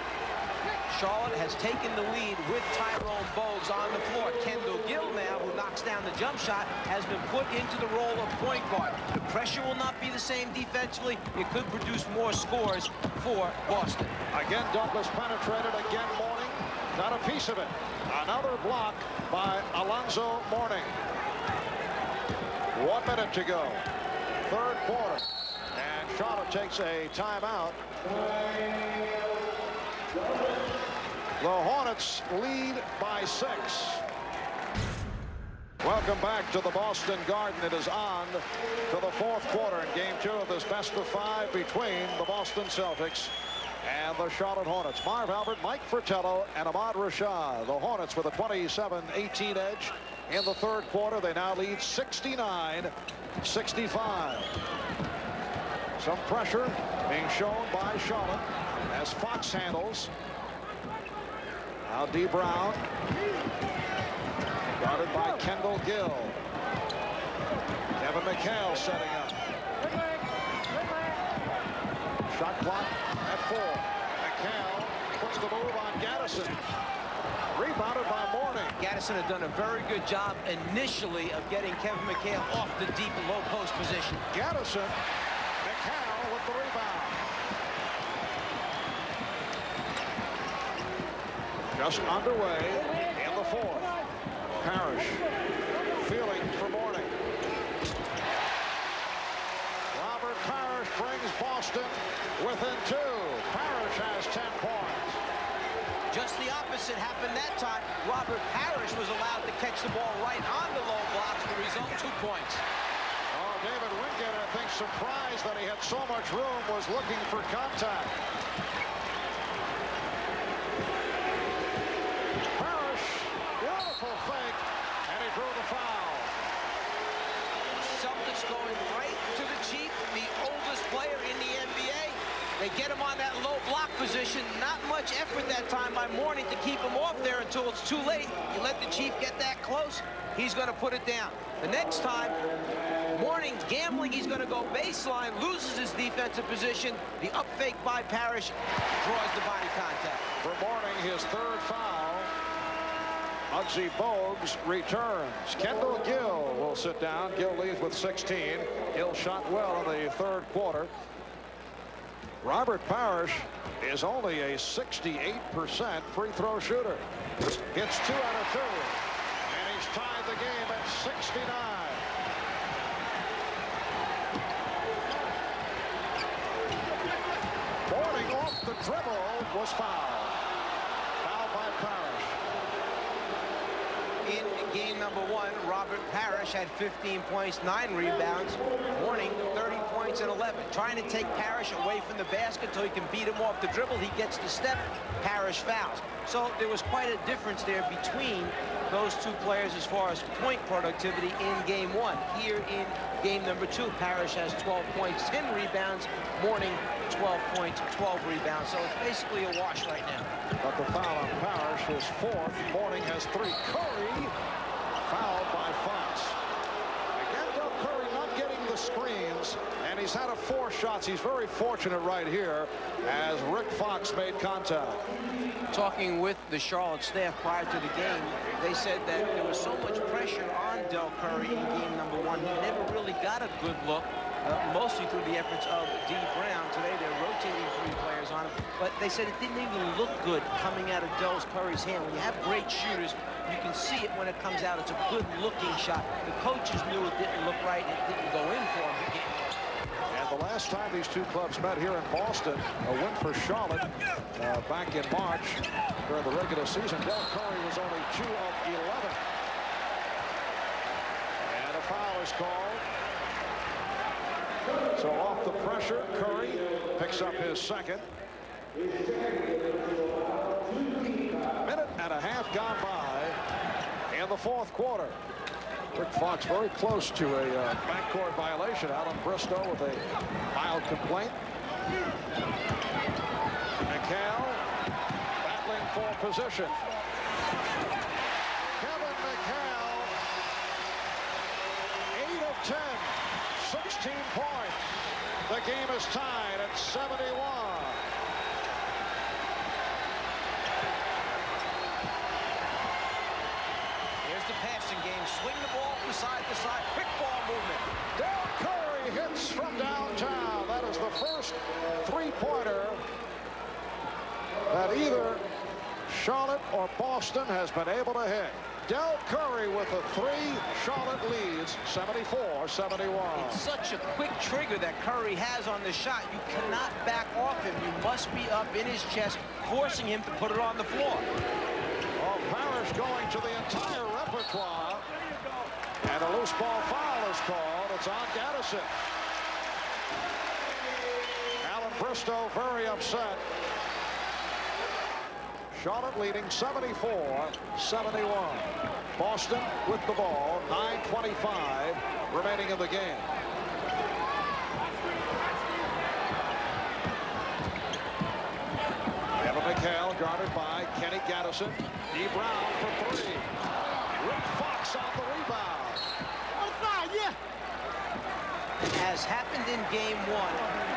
Charlotte has taken the lead with Tyrone Bogues on the floor. Kendall Gill now, who knocks down the jump shot, has been put into the role of point guard. The pressure will not be the same defensively. It could produce more scores for Boston.
Again, Douglas penetrated. Again, Mourning got a piece of it. Another block by Alonzo Mourning. 1 minute to go. Third quarter. And Charlotte takes a timeout. The Hornets lead by 6. Welcome back to the Boston Garden. It is on to the 4th quarter in game 2 of this best of 5 between the Boston Celtics and the Charlotte Hornets. Marv Albert, Mike Fratello, and Ahmad Rashad. The Hornets with a 27-18 edge in the third quarter. They now lead 69-65. Some pressure being shown by Charlotte as Fox handles. Now D. Brown, guarded by Kendall Gill. Kevin McHale setting up. Shot clock at 4. McHale puts the move on Gaddison. Rebounded by Mourning.
Gaddison had done a very good job initially of getting Kevin McHale off the deep and low post position.
Gaddison, McHale with the rebound. Just underway in the 4th. Parrish feeling for Mourning. Robert Parrish brings Boston within 2. Parrish has 10 points.
Just the opposite happened that time. Robert Parrish was allowed to catch the ball right on the low blocks. The result, 2 points.
Oh, David Wingate, I think, surprised that he had so much room, was looking for contact. Parrish, beautiful fake, and he drew the foul.
Celtics going right to the chief, the oldest player in the NBA. They get him on that low block position. Not much effort that time by Mourning to keep him off there until it's too late. You let the Chief get that close, he's going to put it down. The next time, Mourning's gambling, he's going to go baseline, loses his defensive position. The up fake by Parrish draws the body contact.
For Mourning, his third foul. Muggsy Bogues returns. Kendall Gill will sit down. Gill leads with 16. Gill shot well in the third quarter. Robert Parrish is only a 68% free throw shooter. Hits 2 out of 2. And he's tied the game at 69. Mourning off the dribble was fouled. Fouled by Parrish.
In game number 1, Robert Parrish had 15 points, 9 rebounds. Mourning, 30 points and 11. Trying to take Parrish away from the basket so he can beat him off the dribble. He gets the step. Parrish fouls. So there was quite a difference there between those two players as far as point productivity in game 1. Here in game number 2, Parrish has 12 points, 10 rebounds. Mourning, 12 points, 12 rebounds. So it's basically a wash right now.
But the foul on Parrish is 4th. Mourning has 3. Curry fouled by Fox. Again, Del Curry not getting the screens, and he's had 4 shots. He's very fortunate right here as Rick Fox made contact.
Talking with the Charlotte staff prior to the game, they said that there was so much pressure on Del Curry in game number 1. He never really got a good look, mostly through the efforts of D. Brown. Today they're rotating 3 players on him, but they said it didn't even look good coming out of Del Curry's hand. When you have great shooters, you can see it when it comes out. It's a good-looking shot. The coaches knew it didn't look right, and it didn't go in for him.
And the last time these two clubs met here in Boston, a win for Charlotte back in March during the regular season. Del Curry was only 2 of 11. And a foul is called. So off the pressure, Curry picks up his second. Minute and a half gone by in the fourth quarter. Rick Fox very close to a backcourt violation. Alan Bristow with a mild complaint. McHale battling for position. Kevin McHale, 8 of 10, 16 points. The game is tied at 71.
Passing game, swing the ball from side to side, quick ball movement.
Del Curry hits from downtown. That is the first 3-pointer that either Charlotte or Boston has been able to hit. Del Curry with a 3. Charlotte leads 74-71.
It's such a quick trigger that Curry has on the shot. You cannot back off him. You must be up in his chest, forcing him to put it on the floor.
Well, Parrish going to the entire repertoire, and a loose ball foul is called. It's on Gaddison. Alan Bristow very upset. Charlotte leading 74-71. Boston with the ball, 9:25 remaining in the game. Evan McHale guarded by Kenny Gaddison. D. Brown for 3. Rick Fox on the rebound.
As happened in game 1,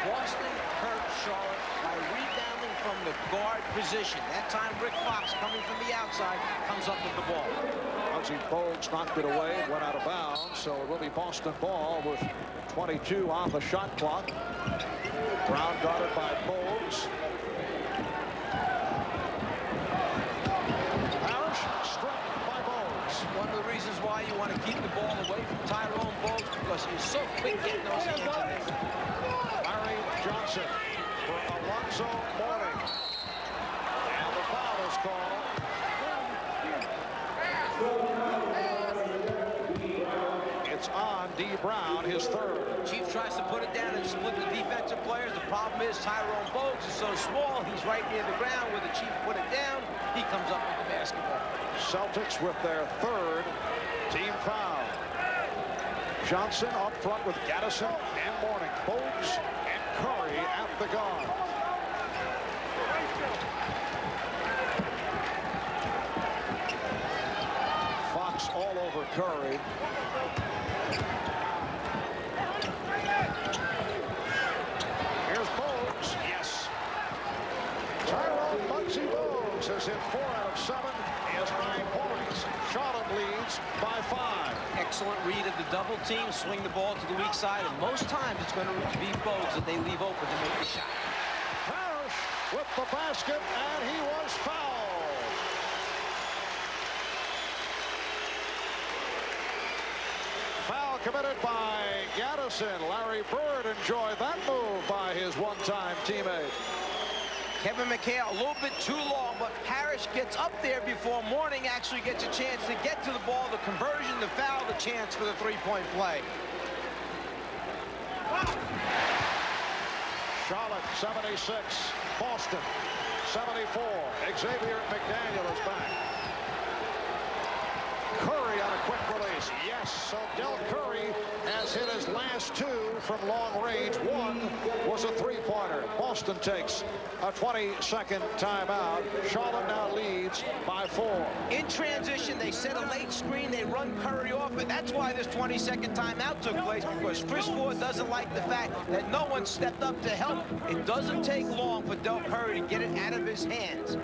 Boston hurt Charlotte by rebounding from the guard position. That time Rick Fox, coming from the outside, comes up with the ball.
Muggsy Bogues knocked it away, went out of bounds, so it will be Boston ball with 22 on the shot clock. Brown guarded by Bogues. Parrish struck by Bogues.
One of the reasons why you want to keep the ball away from Tyrone Bogues, because he's so quick getting those hands in there.
Larry Johnson for Alonzo Mourning. And the foul is called. It's on D. Brown, his 3rd.
Chief tries to put it down and split the defensive players. The problem is Tyrone Bogues is so small. He's right near the ground where the Chief put it down. He comes up with the basketball.
Celtics with their 3rd team foul. Johnson up front with Gaddison and Mourning. Bogues and Curry at the guard. Fox all over Curry. Here's Bogues. Yes. Tyrone Muggsy Bogues has hit 4 out of 7. He has 9 points. Charlotte leads by 5.
Excellent read of the double team. Swing the ball to the weak side, and most times it's going to be Bogues that they leave open to make the shot.
Parrish with the basket, and he was fouled. Foul committed by Gaddison. Larry Bird enjoyed that move by his one-time teammate.
Kevin McHale a little bit too long, but Parrish gets up there before Mourning actually gets a chance to get to the ball. The conversion, the foul, the chance for the three-point play.
Charlotte 76, Boston 74. Xavier McDaniel is back. Curry on a quick release. Yes, so Del Curry has hit his last 2 from long range. 1 was a three-pointer. Boston takes a 20-second timeout. Charlotte now leads by 4.
In transition, they set a late screen. They run Curry off, and that's why this 20-second timeout took place, because Chris Ford doesn't like the fact that no one stepped up to help. It doesn't take long for Del Curry to get it out of his hands.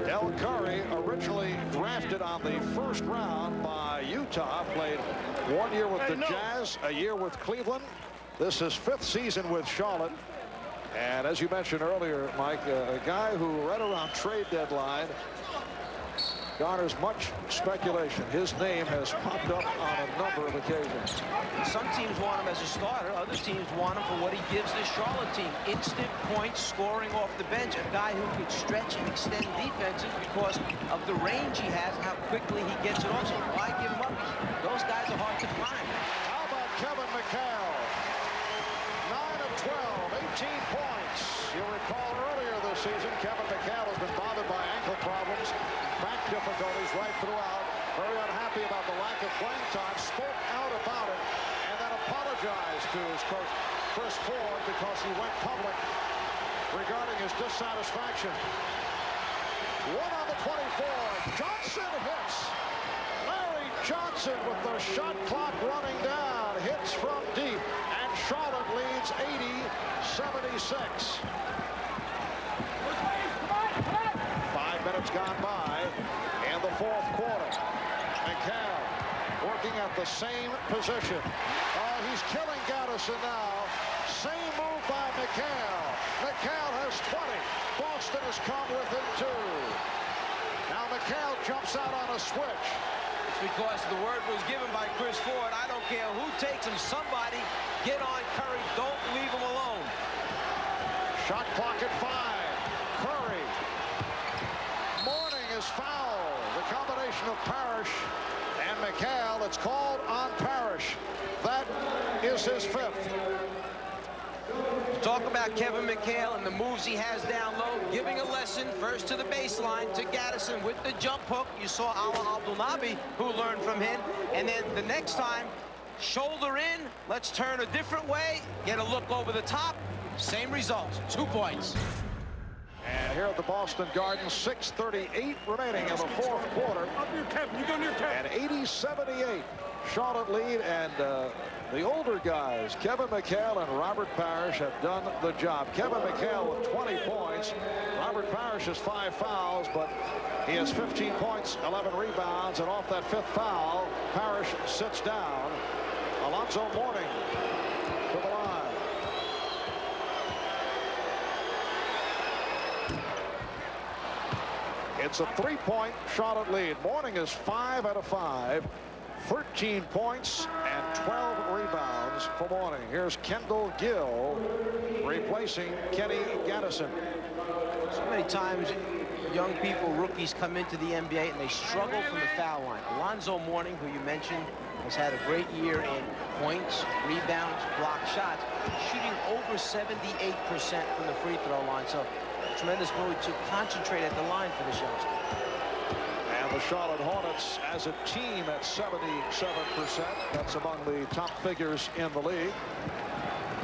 Del Curry, originally drafted on the first round by Utah, played 1 year with the Jazz, a year with Cleveland. This is 5th season with Charlotte. And as you mentioned earlier, Mike, a guy who right around trade deadline garners much speculation. His name has popped up on a number of occasions.
Some teams want him as a starter. Other teams want him for what he gives this Charlotte team. Instant points, scoring off the bench. A guy who could stretch and extend defenses because of the range he has and how quickly he gets it off. So why give him up? Those guys are hard to find.
How about Kevin McHale? 9 of 12, 18 points. You'll recall earlier this season, Kevin McHale has been bothered by ankle problems, back difficulties right throughout. Very unhappy about the lack of playing time. Spoke out about it and then apologized to his coach, Chris Ford, because he went public regarding his dissatisfaction. 1 on the 24. Johnson hits. Larry Johnson with the shot clock running down. Hits from deep. And Charlotte leads 80-76. 5 minutes gone by in the 4th quarter. McHale working at the same position. Oh, he's killing Gaddison now. Same move by McHale. McHale has 20. Boston has come within 2. Now McHale jumps out on a switch.
It's because the word was given by Chris Ford. I don't care who takes him. Somebody get on Curry. Don't leave him alone.
Shot clock at 5. Curry. Mourning is fouled. The combination of Parrish and McHale. It's called on Parrish. That is his 5th.
Talk about Kevin McHale and the moves he has down low, giving a lesson first to the baseline to Gaddison with the jump hook. You saw Ala Abdelnaby, who learned from him. And then the next time, shoulder in, let's turn a different way, get a look over the top. Same result, 2 points.
And here at the Boston Garden, 6:38 remaining in the 4th quarter. And 80-78. Charlotte lead, and the older guys, Kevin McHale and Robert Parrish, have done the job. Kevin McHale with 20 points. Robert Parrish has 5 fouls, but he has 15 points, 11 rebounds, and off that 5th foul, Parrish sits down. Alonzo Mourning to the line. It's a 3-point Charlotte lead. Mourning is 5 out of 5. 13 points and 12 rebounds for Mourning. Here's Kendall Gill replacing Kenny Gaddison.
So many times young people, rookies, come into the NBA and they struggle from the foul line. Alonzo Mourning, who you mentioned, has had a great year in points, rebounds, block shots, shooting over 78% from the free throw line. So tremendous move to concentrate at the line for the youngster.
And The Charlotte Hornets as a team at 77%. That's among the top figures in the league.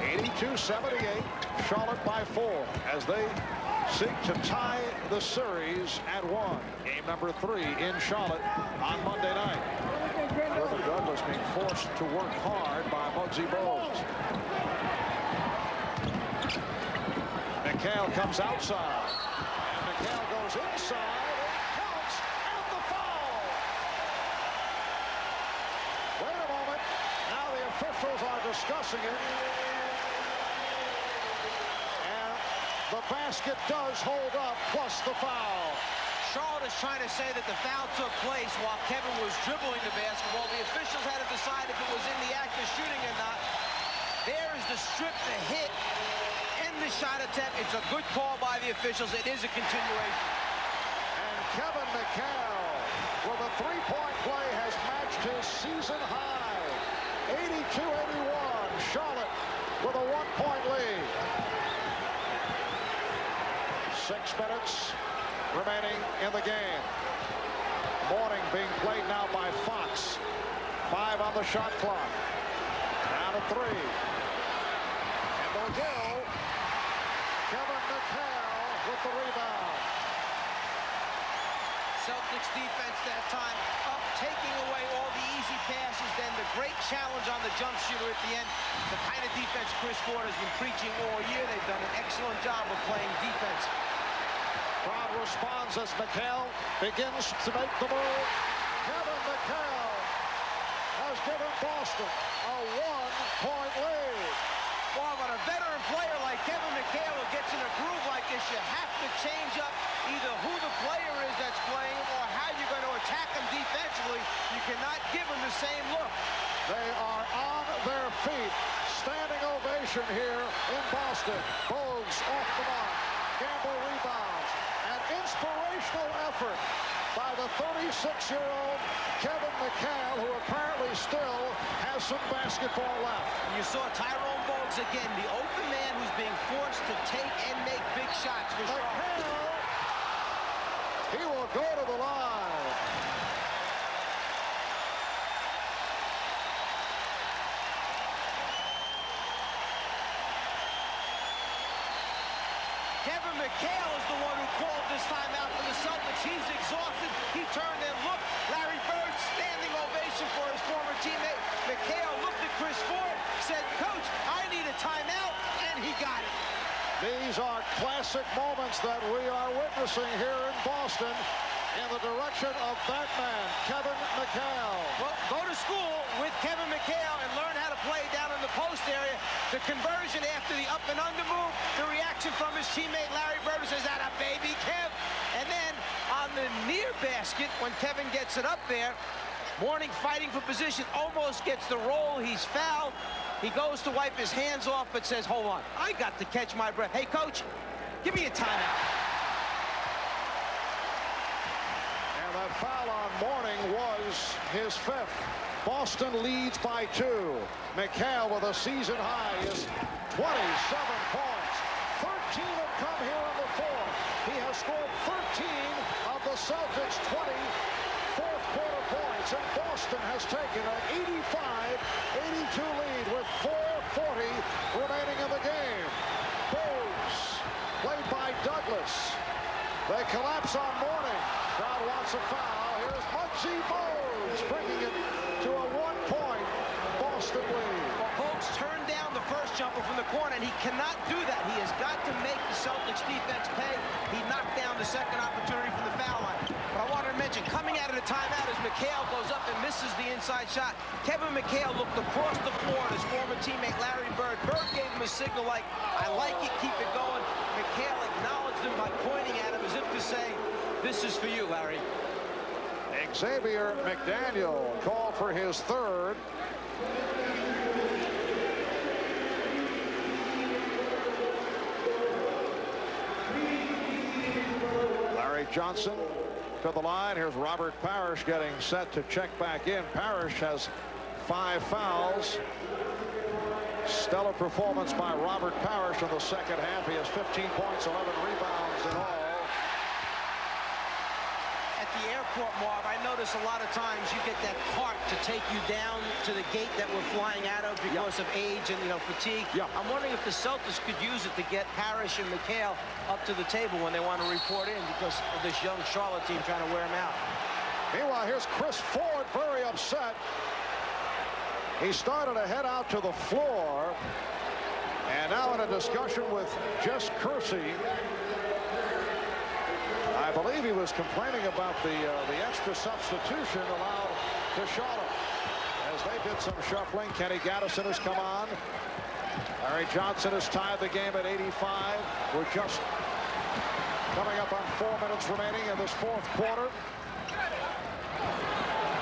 82-78. Charlotte by 4 as they seek to tie the series at 1. Game number 3 in Charlotte on Monday night. Kirby Douglas being forced to work hard by Muggsy Bogues. McHale comes outside. And McHale goes inside. It counts. And the foul. Wait a moment. Now the officials are discussing it. And the basket does hold up, plus the foul.
Charlotte is trying to say that the foul took place while Kevin was dribbling the basketball. The officials had to decide if it was in the act of shooting or not. There is the strip to hit in the shot attempt. It's a good call by the officials. It is a continuation.
And Kevin McHale with a three-point play has matched his season high. 82-81. Charlotte with a one-point lead. 6 minutes remaining in the game. Morning being played now by Fox. 5 on the shot clock. Down to 3. And they'll go. Kevin McHale with the rebound.
Celtics defense that time up, taking away all the easy passes, then the great challenge on the jump shooter at the end. The kind of defense Chris Ford has been preaching all year. They've done an excellent job of playing defense.
Crowd responds as McHale begins to make the move. Kevin McHale has given Boston a one-point lead.
Well, when a veteran player like Kevin McHale who gets in a groove like this, you have to change up either who the player is that's playing or how you're going to attack him defensively. You cannot give him the same look.
They are on their feet. Standing ovation here in Boston. Bogues off the mark. Gamble rebounds. An inspirational effort by the 36-year-old Kevin McHale, who apparently still has some basketball left.
You saw Tyrone Bogues again, the open man who's being forced to take and make big shots for Charlotte.
He will go to the line.
Kevin McHale is the one who called this timeout for the Celtics. He's exhausted. He turned and looked. Larry Bird, standing ovation for his former teammate. McHale looked at Chris Ford, said, "Coach, I need a timeout," and he got it.
These are classic moments that we are witnessing here in Boston in the direction of that man, Kevin McHale.
Well, go to school with Kevin McHale and learn how to play down in the post area. The conversion after the up and under move, the reaction from his teammate Larry Bird says, "Atta baby, Kev." And then on the near basket, when Kevin gets it up there, Mourning fighting for position, almost gets the roll. He's fouled. He goes to wipe his hands off, but says, "Hold on, I got to catch my breath. Hey, coach, give me a timeout."
And that foul on Mourning was his 5th. Boston leads by 2. McHale with a season high is 27 points. 13 have come here in the 4th. He has scored 13 of the Celtics' 20 fourth quarter points, and Boston has taken an 85-82 lead with 4:40 remaining in the game. Bogues played by Douglas. They collapse on Mourning. Crowd wants a foul. Here's Muggsy Bogues bringing it to a 1-point Boston lead.
Well, Bogues turned down the first jumper from the corner, and he cannot do that. He has got to make the Celtics defense pay. He knocked down the second opportunity from the foul line. But I wanted to mention, coming out of the timeout as McHale goes up and misses the inside shot, Kevin McHale looked across the floor at his former teammate Larry Bird. Bird gave him a signal like, "I like it, keep it going." McHale acknowledged him by pointing at him as if to say, "This is for you, Larry."
Xavier McDaniel called for his 3rd. Larry Johnson to the line. Here's Robert Parrish getting set to check back in. Parrish has 5 fouls. Stellar performance by Robert Parrish in the second half. He has 15 points, 11 rebounds in all.
At the court, Marv, I notice a lot of times you get that cart to take you down to the gate that we're flying out of because of age and, fatigue. I'm wondering if the Celtics could use it to get Parrish and McHale up to the table when they want to report in because of this young Charlotte team trying to wear them out.
Meanwhile, here's Chris Ford, very upset. He started to head out to the floor. And now in a discussion with Jess Kersey. I believe he was complaining about the extra substitution allowed to Charlotte. As they did some shuffling, Kenny Gaddison has come on. Larry Johnson has tied the game at 85. We're just coming up on 4 minutes remaining in this fourth quarter.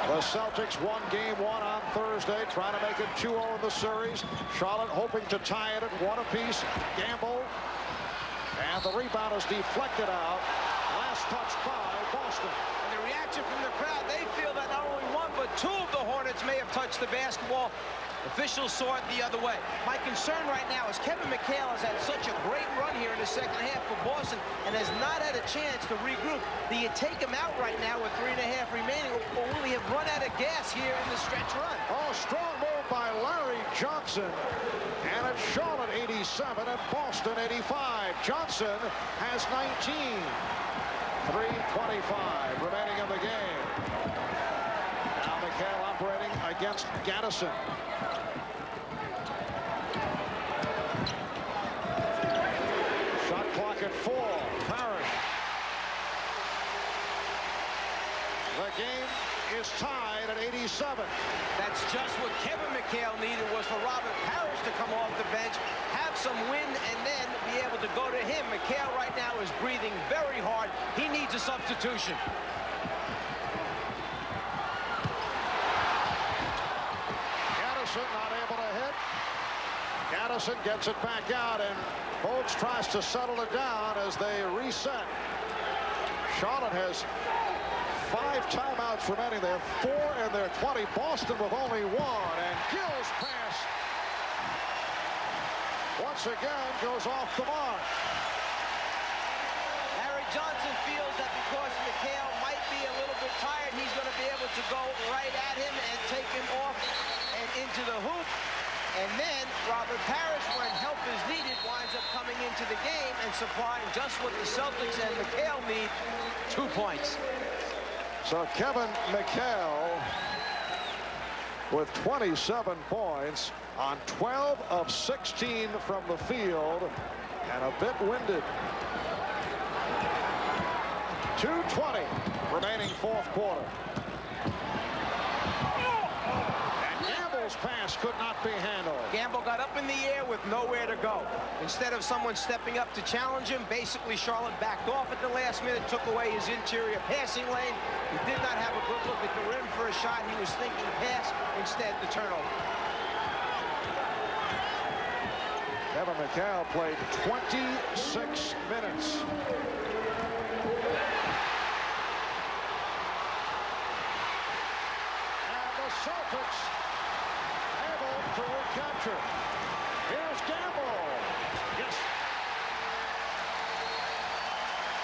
The Celtics won game 1 on Thursday, trying to make it 2-0 in the series. Charlotte hoping to tie it at 1 apiece. Gamble. And the rebound is deflected out. Last touch by Boston.
And the reaction from the crowd, they feel that not only 1 but 2 of the Hornets may have touched the basketball. Officials saw it the other way. My concern right now is Kevin McHale has had such a great run here in the second half for Boston and has not had a chance to regroup. Do you take him out right now with 3.5 remaining, or will he have run out of gas here in the stretch run?
Oh, strong move by Larry Johnson. And it's Charlotte 87 and Boston 85. Johnson has 19. 3:25 remaining in the game. Now McHale operating against Gaddison. Shot clock at 4. Parrish. The game is tied at 87.
That's just what Kevin McHale needed, was for Robert Parrish to come off the bench, have some wind, and then be able to go to him. McHale right now is breathing very hard. He needs a substitution.
Gaddison not able to hit. Gaddison gets it back out, and Bogues tries to settle it down as they reset. Charlotte has 5 timeouts remaining. They have 4 in their 20. Boston with only 1. And Gill's pass once again goes off the mark.
Larry Johnson feels that because McHale might be a little bit tired, he's going to be able to go right at him and take him off and into the hoop. And then Robert Parrish, when help is needed, winds up coming into the game and supplying just what the Celtics and McHale need, 2 points.
So Kevin McHale with 27 points on 12 of 16 from the field and a bit winded. 2:20 remaining fourth quarter. And Gamble's pass could not be handled.
Gamble got up in the air with nowhere to go. Instead of someone stepping up to challenge him, basically Charlotte backed off at the last minute, took away his interior passing lane. He did not have a good look at the rim for a shot. He was thinking pass, instead the turnover.
Kevin McHale played 26 minutes. And the Celtics able to recapture. Here's Gamble. Yes.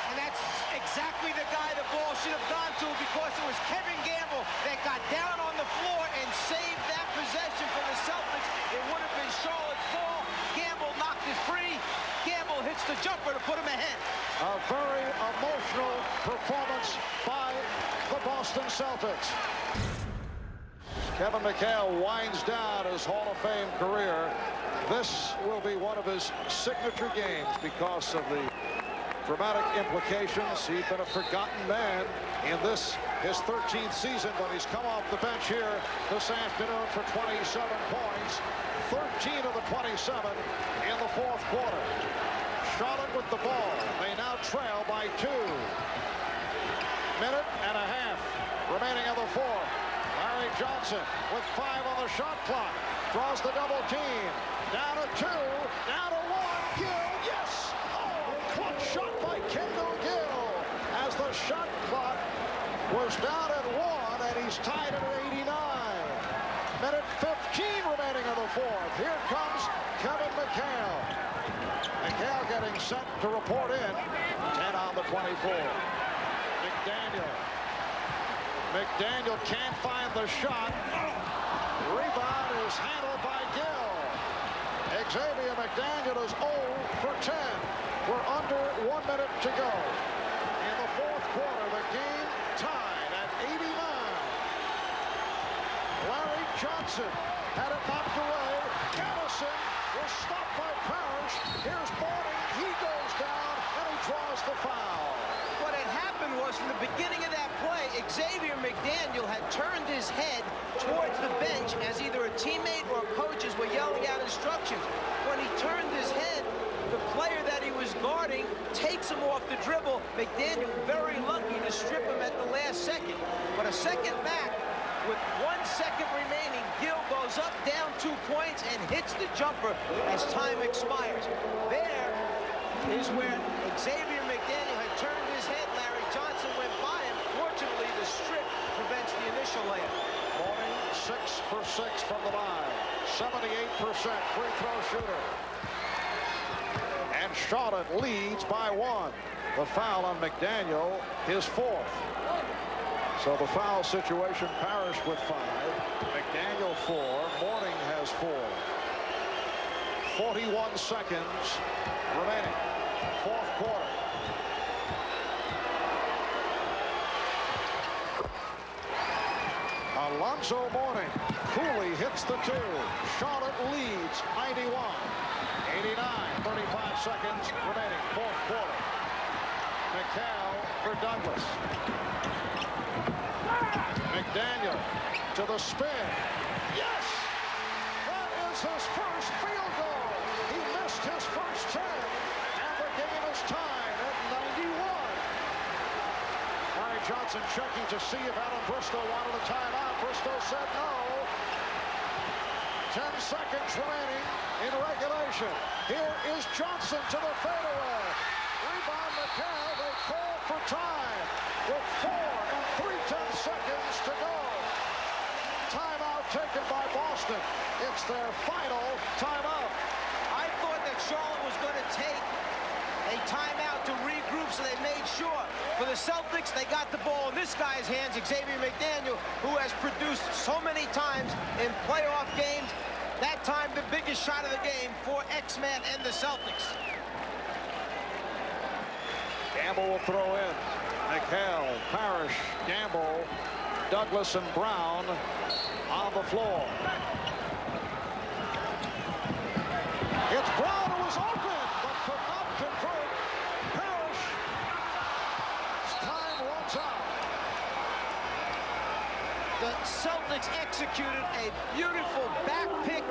And that's exactly the guy the ball should have gone to, because it was Kevin Gamble that got down on the floor and saved that possession for the Celtics. It would have been Charlotte's ball. Gamble knocked it free. Gamble hits the jumper to put him ahead.
A very emotional performance by the Boston Celtics. Kevin McHale winds down his Hall of Fame career. This will be one of his signature games because of the dramatic implications. He's been a forgotten man in this, his 13th season, but he's come off the bench here this afternoon for 27 points. 13 of the 27 in the fourth quarter. Charlotte with the ball. They now trail by 2. Minute and a half remaining in the fourth. Larry Johnson with 5 on the shot clock. Draws the double team. Down to 2. Down to 1. Gill. Yes. Oh, clutch shot by Kendall Gill. As the shot clock was down at 1, and he's tied at 89. Minute 15 remaining in the fourth. Here comes Kevin McHale. McHale getting set to report in. 10 on the 24. McDaniel McDaniel can't find the shot. Rebound is handled by Gill. Xavier McDaniel is 0 for 10. We're under 1 minute to go. In the fourth quarter, the game tied at 89. Larry Johnson had it knocked away. Madison was stopped by Parrish. Here's Mourning. He goes down, and he draws the foul.
What had happened was from the beginning of that play, Xavier McDaniel had turned his head towards the bench as either a teammate or coaches were yelling out instructions. When he turned his head, the player that he was guarding takes him off the dribble. McDaniel very lucky to strip him at the last second. But a second back, with 1 second remaining, Gill goes up, down 2 points, and hits the jumper as time expires. There is where Xavier McDaniel had turned his head. Larry Johnson went by him. Fortunately, the strip prevents the initial layup.
Mourning 6 for 6 from the line. 78% free throw shooter. And Charlotte leads by 1. The foul on McDaniel, his 4th. So the foul situation, Parrish with 5, McDaniel 4, Mourning has 4. 41 seconds remaining. Fourth quarter. Alonzo Mourning coolly hits the 2. Charlotte leads 91. 89, 35 seconds remaining. Fourth quarter. McHale for Douglas. McDaniel to the spin. Yes! That is his first field goal. He missed his first 10. And the game is tied at 91. Larry Johnson checking to see if Alan Bristow wanted a timeout. Bristow said no. 10 seconds remaining in regulation. Here is Johnson to the fadeaway. Rebound McHale. They call for time with 4 and 3/10 seconds to go. Timeout taken by Boston. It's their final timeout.
I thought that Charlotte was going to take a timeout to regroup, so they made sure. For the Celtics, they got the ball in this guy's hands, Xavier McDaniel, who has produced so many times in playoff games. That time, the biggest shot of the game for X-Man and the Celtics.
Gamble will throw in. McHale, Parrish, Gamble, Douglas, and Brown on the floor. It's Brown who was open, but could not convert. Parrish. Time runs out.
The Celtics executed a beautiful back pick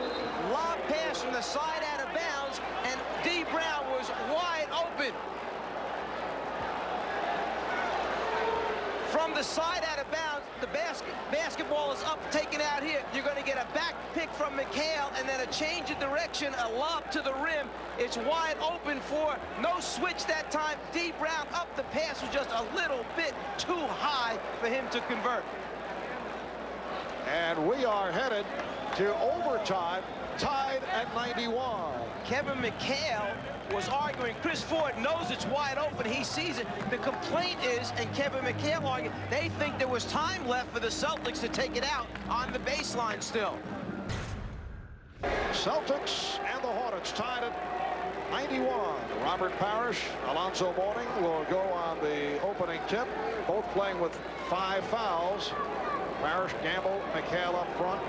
lob pass from the side out of bounds, and D. Brown was wide open. From the side out of bounds, the basketball is up, taken out here. You're going to get a back pick from McHale and then a change of direction, a lob to the rim. It's wide open for no switch that time. D. Brown up, the pass was just a little bit too high for him to convert.
And we are headed to overtime, tied at 91.
Kevin McHale was arguing. Chris Ford knows it's wide open. He sees it. The complaint is, and Kevin McHale argued, they think there was time left for the Celtics to take it out on the baseline still.
Celtics and the Hornets tied at 91. Robert Parrish, Alonzo Mourning will go on the opening tip, both playing with 5 fouls. Parrish, Gamble, McHale up front.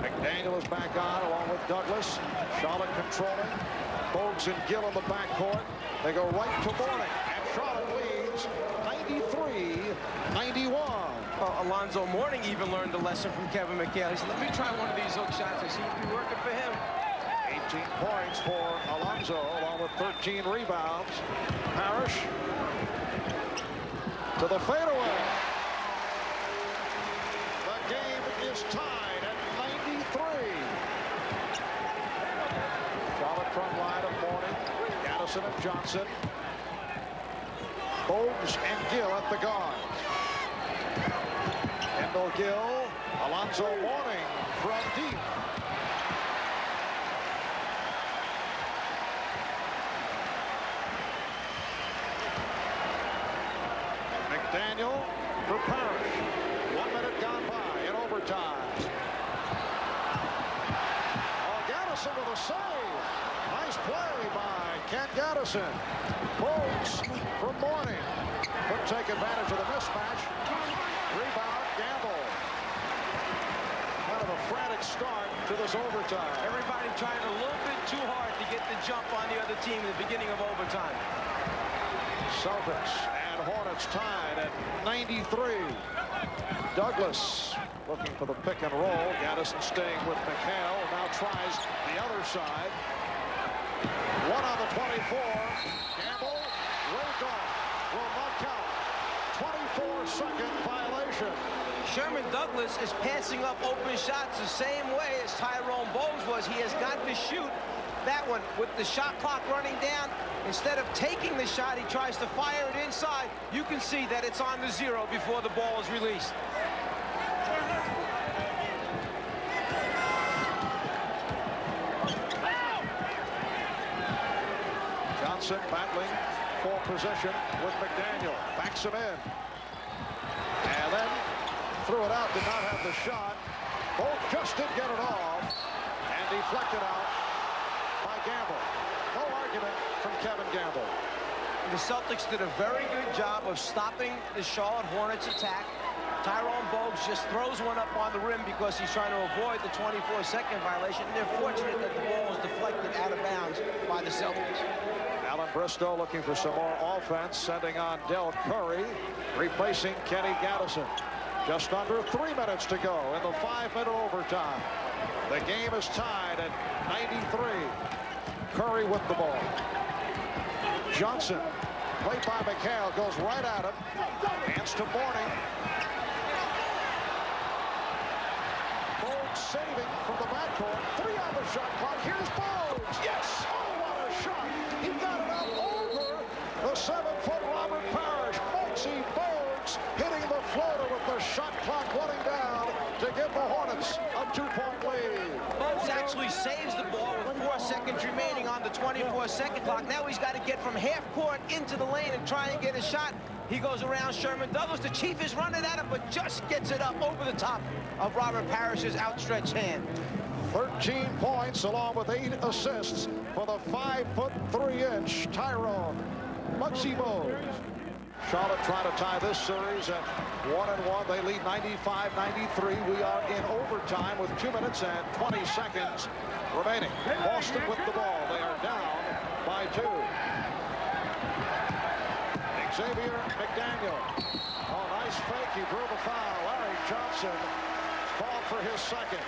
McDaniel is back on along with Douglas. Charlotte controlling. Bogues and Gill in the backcourt. They go right to Mourning, and Charlotte leads 93-91.
Well, Alonzo Mourning even learned a lesson from Kevin McHale. He said, let me try one of these hook shots. They seem to be working for him.
18 points for Alonzo, along with 13 rebounds. Parrish to the fadeaway. The game is tied at 93. Charlotte front line of Mourning, Addison and Johnson. Bogues and Gill at the guards. Kendall Gill, Alonzo Mourning from deep. McDaniel for Parrish. save. Nice play by Ken Gaddison. Bogues from Mourning. Couldn't take advantage of the mismatch. Rebound, Gamble. Kind of a frantic start to this overtime.
Everybody trying a little bit too hard to get the jump on the other team at the beginning of overtime.
Celtics and Hornets tied at 93. Douglas looking for the pick and roll. Gaddison staying with McHale. Now tries the other side. One on the 24. Gamble waved off. Will not count. 24-second violation.
Sherman Douglas is passing up open shots the same way as Tyrone Bogues was. He has got to shoot that one with the shot clock running down. Instead of taking the shot, he tries to fire it inside. You can see that it's on the 0 before the ball is released.
Johnson battling for possession with McDaniel. Backs him in. And then threw it out, did not have the shot. Both just did get it off and deflected out by Gamble. No argument from Kevin Gamble.
The Celtics did a very good job of stopping the Charlotte Hornets attack. Tyrone Bogues just throws one up on the rim because he's trying to avoid the 24-second violation. And they're fortunate that the ball was deflected out of bounds by the Celtics.
Alan Bristow looking for some more offense, sending on Del Curry, replacing Kenny Gaddison. Just under 3 minutes to go in the 5-minute overtime. The game is tied at 93. Curry with the ball. Johnson, played by McHale, goes right at him. Hands to Mourning. Bogues saving from the backcourt. 3 on the shot clock. Here's Bogues. Yes! Oh, what a shot! He got it up over the 7-foot Robert Parrish. Maxie Bogues hitting the floater with the shot clock running down to give the Hornets a 2-point lead.
Bogues actually saves the ball with 4 seconds remaining on the 24-second clock. Now he's got to get from half court into the lane and try and get a shot. He goes around Sherman Douglas. The Chief is running at him, but just gets it up over the top of Robert Parrish's outstretched hand.
13 points along with 8 assists for the 5'3" Tyrone Muggsy Bogues. Charlotte trying to tie this series at 1-1. They lead 95-93. We are in overtime with 2 minutes and 20 seconds remaining. Boston with the ball. They are down by 2. Xavier McDaniel. Oh, nice fake. He drew the foul. Larry Johnson called for his second.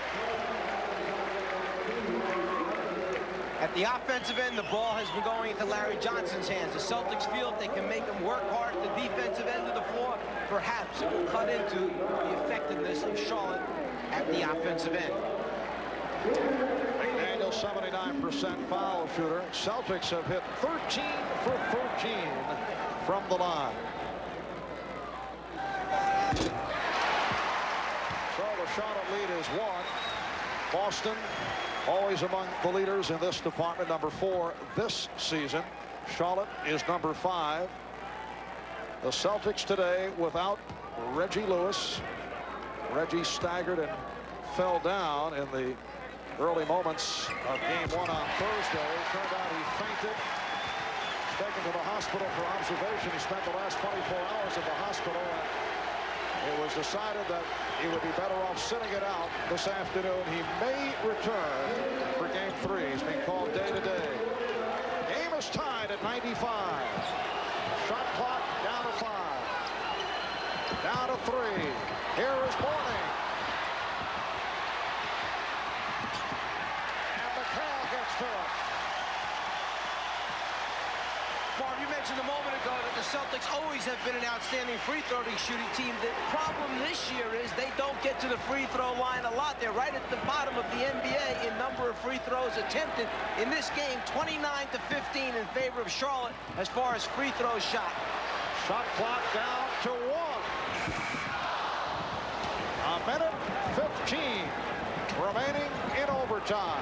At the offensive end, the ball has been going into Larry Johnson's hands. The Celtics feel if they can make him work hard at the defensive end of the floor, perhaps it will cut into the effectiveness of Charlotte at the offensive end.
McDaniel, 79% foul shooter. Celtics have hit 13 for 13 from the line. So the Charlotte lead is 1. Boston always among the leaders in this department, number 4 this season. Charlotte is number 5. The Celtics today without Reggie Lewis. Reggie staggered and fell down in the early moments of game 1 on Thursday. Turned out he fainted. Taken to the hospital for observation. He spent the last 24 hours at the hospital. It was decided that he would be better off sitting it out this afternoon. He may return for game 3. He's being called day to day. Game is tied at 95. Shot clock down to 5. Down to 3. Here is Mourning. And McHale gets to it.
Marv, you mentioned a moment ago that the Celtics always have been an outstanding free throw shooting team. The problem this year is they don't get to the free throw line a lot. They're right at the bottom of the NBA in number of free throws attempted. In this game, 29 to 15 in favor of Charlotte as far as free throws shot.
Shot clock down to 1. A minute 15 remaining in overtime.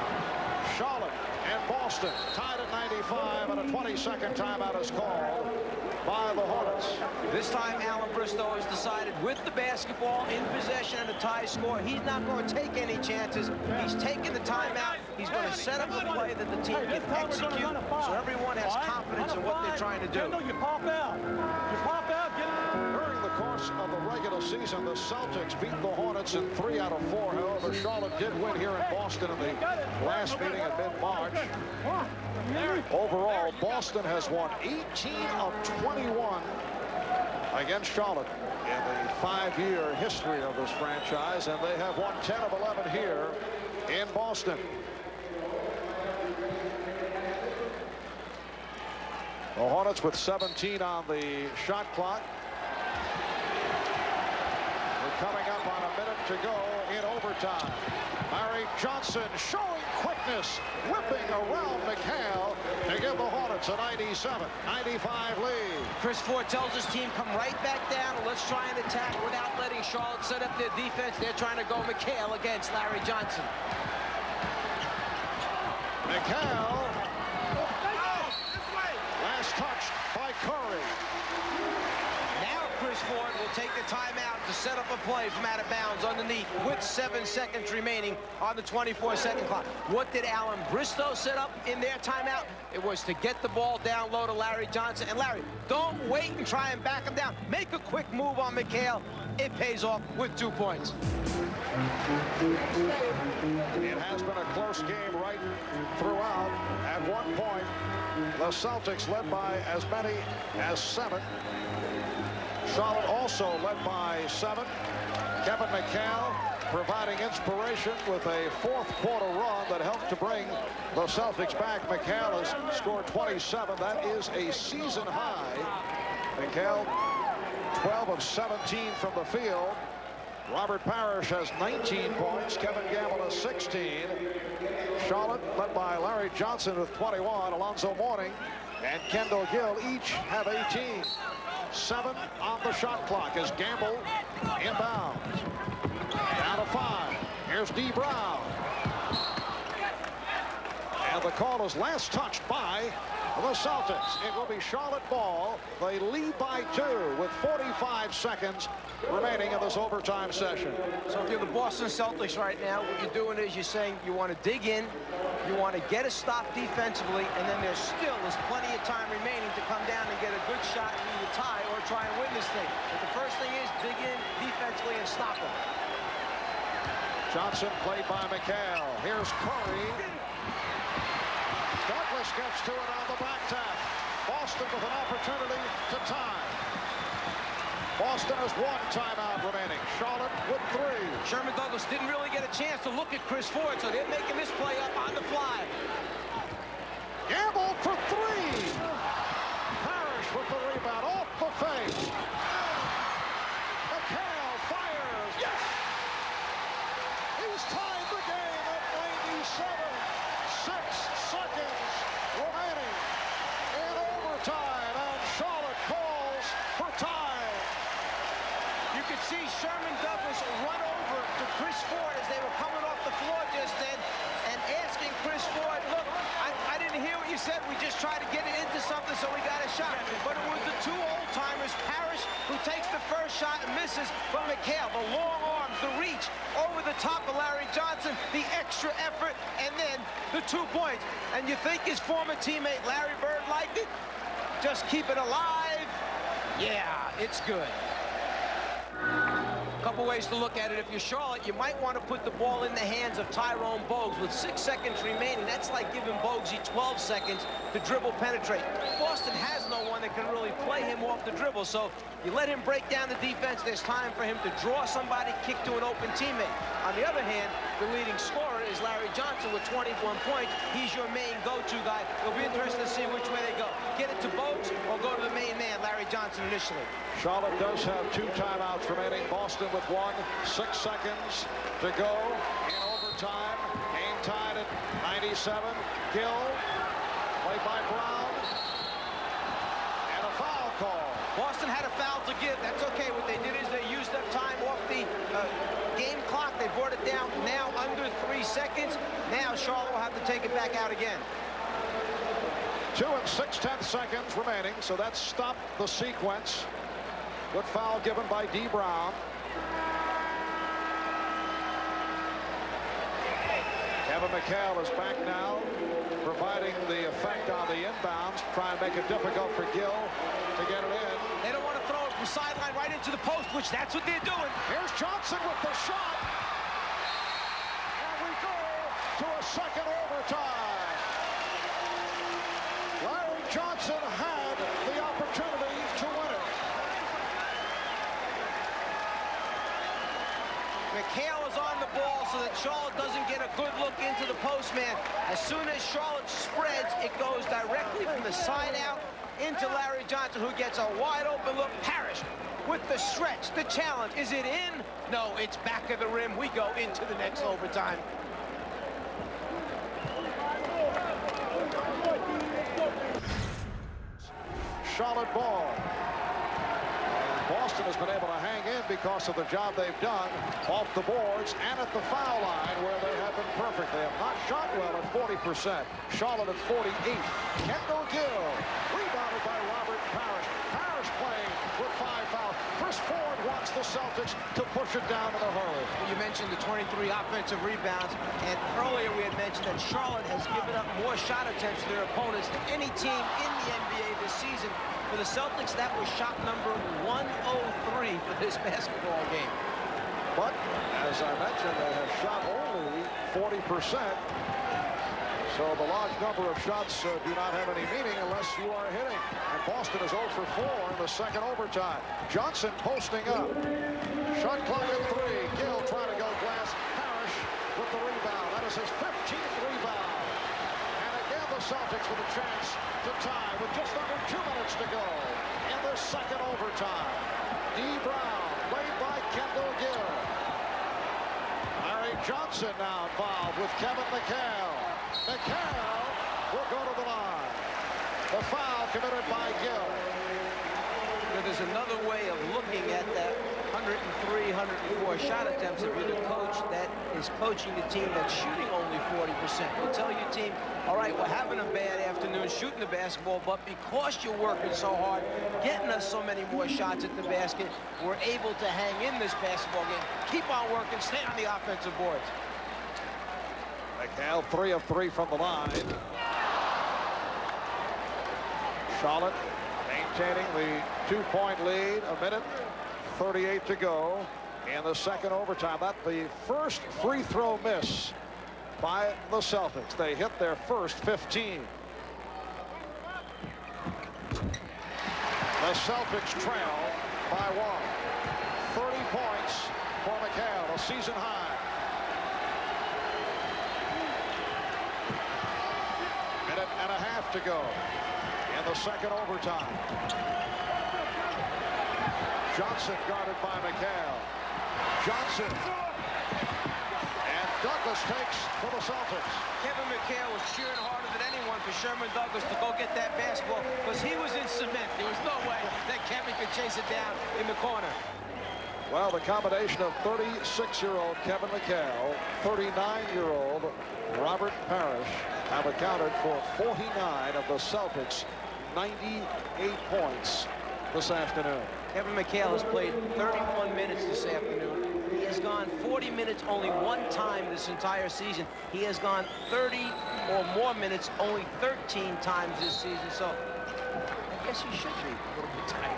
Charlotte and Boston tied at 95, and a 20-second timeout is called by the Hornets.
This time, Alan Bristow has decided with the basketball in possession and a tie score, he's not going to take any chances. He's taking the timeout. He's going to set up a play that the team can execute so everyone has confidence in what they're trying to do.
You pop out. You pop out.
During the course of the regular season, the Celtics beat the Hornets in 3 out of 4. However, Charlotte did win here in Boston in the last meeting in mid-March. Overall, Boston has won 18 of 21 against Charlotte in the 5-year history of this franchise, and they have won 10 of 11 here in Boston. The Hornets with 17 on the shot clock. We're coming up on a minute to go in overtime. Larry Johnson showing quickness, whipping around McHale to give the Hornets a 97-95 lead.
Chris Ford tells his team, come right back down and let's try and attack without letting Charlotte set up their defense. They're trying to go McHale against Larry Johnson.
McHale. Last touched by Curry.
Now Chris Ford will take the timeout to set up a play from out of bounds underneath with 7 seconds remaining on the 24-second clock. What did Alan Bristow set up in their timeout? It was to get the ball down low to Larry Johnson. And Larry, don't wait and try and back him down. Make a quick move on McHale. It pays off with 2 points.
It has been a close game right throughout. At one point, the Celtics led by as many as 7. Charlotte also led by 7. Kevin McHale providing inspiration with a fourth-quarter run that helped to bring the Celtics back. McHale has scored 27. That is a season high. McHale 12 of 17 from the field. Robert Parrish has 19 points. Kevin Gamble has 16. Charlotte led by Larry Johnson with 21. Alonzo Mourning and Kendall Gill each have 18. 7 on the shot clock as Gamble inbounds. Down to 5. Here's D. Brown. And the call is last touched by the Celtics. It will be Charlotte ball. They lead by 2 with 45 seconds remaining in this overtime session.
So if you're the Boston Celtics right now, what you're doing is you're saying you want to dig in, you want to get a stop defensively, and then there still is plenty of time remaining to come down and get a good shot and either tie or try and win this thing. But the first thing is dig in defensively and stop them.
Johnson played by McHale. Here's Curry. Douglas gets to it on the back tap. Boston with an opportunity to tie. Boston has 1 timeout remaining. Charlotte with 3.
Sherman Douglas didn't really get a chance to look at Chris Ford, so they're making this play up on the fly.
Gamble for 3. Parrish with the rebound off the face. McHale fires. Yes! He's tied the game at 97. 6 seconds remaining in overtime, and Charlotte calls for time.
You could see Sherman Douglas run over to Chris Ford as they were coming off the floor just then and asking Chris Ford, look, I didn't hear what you said. We just tried to get it into something so we got a shot. But it was the 2 old-timers, Parrish, who takes the first shot and misses, but McHale, the long arms, the reach, over the top of Larry Johnson, the extra effort, and then the 2 points. And you think his former teammate Larry Bird liked it? Just keep it alive. Yeah, it's good. A couple ways to look at it. If you're Charlotte, you might want to put the ball in the hands of Tyrone Bogues with 6 seconds remaining. That's like giving Boguesy 12 seconds to dribble penetrate. Boston has no one that can really play him off the dribble, so you let him break down the defense. There's time for him to draw somebody, kick to an open teammate. On the other hand, the leading scorer is Larry Johnson with 21 points. He's your main go-to guy. It'll be interesting to see which way they go. Get it to Bogues or go to the main man, Larry Johnson, initially.
Charlotte does have 2 timeouts remaining. Boston with 1. 6 seconds to go in overtime. Game tied at 97. Gill played by Brown. And a foul call.
Boston had a foul to give. That's okay. What they did is they used up time off the game clock. They brought it down now under 3 seconds. Now Charlotte will have to take it back out again.
2 2 and 6/10 seconds remaining, so that stopped the sequence. Good foul given by D. Brown. Kevin McHale is back now, providing the effect on the inbounds, trying to make it difficult for Gill to get it in.
They don't want to throw it from sideline right into the post, which that's what they're doing.
Here's Johnson with the shot. And we go to a second overtime. Larry Johnson had the opportunity to win it.
McHale is on the ball so that Charlotte doesn't get a good look into the postman. As soon as Charlotte spreads, it goes directly from the side out into Larry Johnson, who gets a wide open look. Parrish with the stretch, the challenge. Is it in? No, it's back of the rim. We go into the next overtime.
Charlotte ball. Boston has been able to hang in because of the job they've done off the boards and at the foul line, where they have been perfect. They have not shot well at 40%. Charlotte at 48. Kendall Gill, rebounded by Robert Parrish. Parrish playing with 5 fouls. Chris Ford wants the Celtics to push it down in a hurry.
You mentioned the 23 offensive rebounds, and earlier we had mentioned that Charlotte has given up more shot attempts to their opponents than any team in the NBA this season. For the Celtics, that was shot number 103 for this basketball game.
But, as I mentioned, they have shot only 40%. So the large number of shots do not have any meaning unless you are hitting. And Boston is 0 for 4 in the second overtime. Johnson posting up. Shot clock at 3. Gill trying to go glass. Parrish with the rebound. That is his 15th rebound. And again, the Celtics with a chance to tie with just under 2 minutes to go in the second overtime. D. Brown, played by Kendall Gill. Larry Johnson now involved with Kevin McHale. McHale will go to the line. The foul committed by Gill.
There's another way of looking at that 103, 104 shot attempts if you're the coach that is coaching a team that's shooting only 40%. You tell your team, all right, we're having a bad afternoon shooting the basketball, but because you're working so hard, getting us so many more shots at the basket, we're able to hang in this basketball game. Keep on working, stay on the offensive boards.
McHale 3 of 3 from the line. Charlotte maintaining the 2-point lead. A minute 38 to go in the second overtime. That's the first free throw miss by the Celtics. They hit their first 15. The Celtics trail by 1. 30 points for McHale, a season high. Minute and a half to go in the second overtime. Johnson guarded by McHale. Johnson. And Douglas takes for the Celtics.
Kevin McHale was cheering harder than anyone for Sherman Douglas to go get that basketball because he was in cement. There was no way that Kevin could chase it down in the corner.
Well, the combination of 36-year-old Kevin McHale, 39-year-old Robert Parrish have accounted for 49 of the Celtics' 98 points this afternoon.
Kevin McHale has played 31 minutes this afternoon. He has gone 40 minutes only one time this entire season. He has gone 30 or more minutes only 13 times this season. So I guess he should be a little bit tight.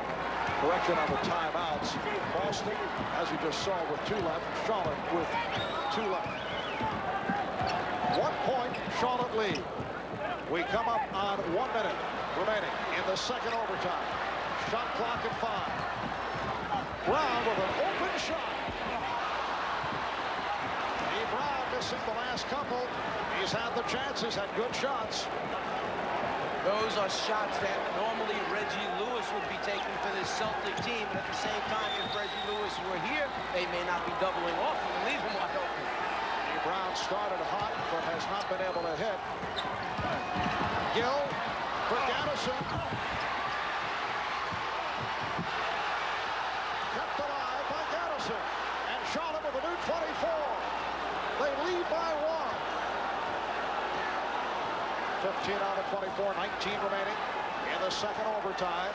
Correction on the timeouts. Boston, as you just saw, with 2 left. Charlotte with 2 left. 1 point, Charlotte lead. We come up on 1 minute remaining in the second overtime. Shot clock at 5. Brown with an open shot. Brown missing the last couple. He's had the chances, had good shots.
Those are shots that normally Reggie Lewis would be taking for this Celtic team. And at the same time, if Reggie Lewis were here, they may not be doubling off and leave him wide open.
Brown started hot, but has not been able to hit. Gill for Gaddison. Kept alive by Gaddison. And Charlotte with a new 24. They lead by 1. 15 on the 24, 19 remaining in the second overtime.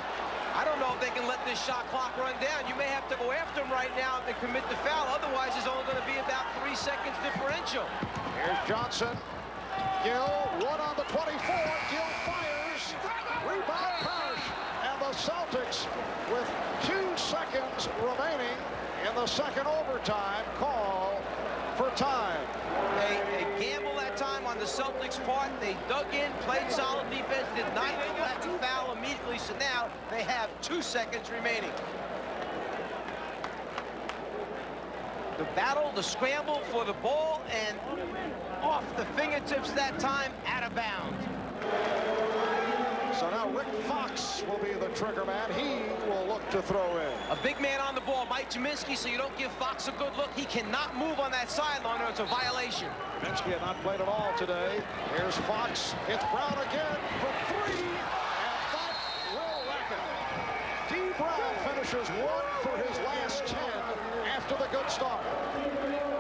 I don't know if they can let this shot clock run down. You may have to go after him right now and commit the foul. Otherwise, it's only going to be about 3 seconds differential.
Here's Johnson. Gill, one on the 24. Gill fires. Rebound Parrish. And the Celtics, with 2 seconds remaining in the second overtime, call for time.
They gambled that time on the Celtics' part. They dug in, played solid defense, did not go back to foul immediately. So now they have 2 seconds remaining. The battle, the scramble for the ball, and off the fingertips that time, out of bounds.
So now Rick Fox will be the trigger man. He will look to throw in.
A big man on the ball, Mike Jaminski, so you don't give Fox a good look. He cannot move on that sideline or it's a violation.
Jaminski had not played at all today. Here's Fox. It's Brown again for 3. And that will wreck it. D. Brown finishes 1 for his last 10 after the good start.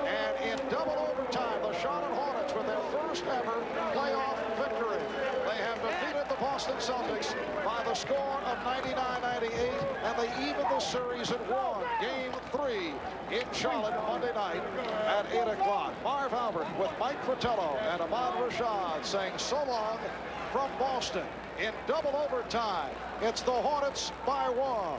And in double overtime, the Charlotte Hornets with their first ever playoff victory. They have defeated the Boston Celtics by the score of 99-98, and they even the series at 1. Game 3 in Charlotte Monday night at 8 o'clock. Marv Albert with Mike Fratello and Ahmad Rashad saying so long from Boston. In double overtime, it's the Hornets by 1.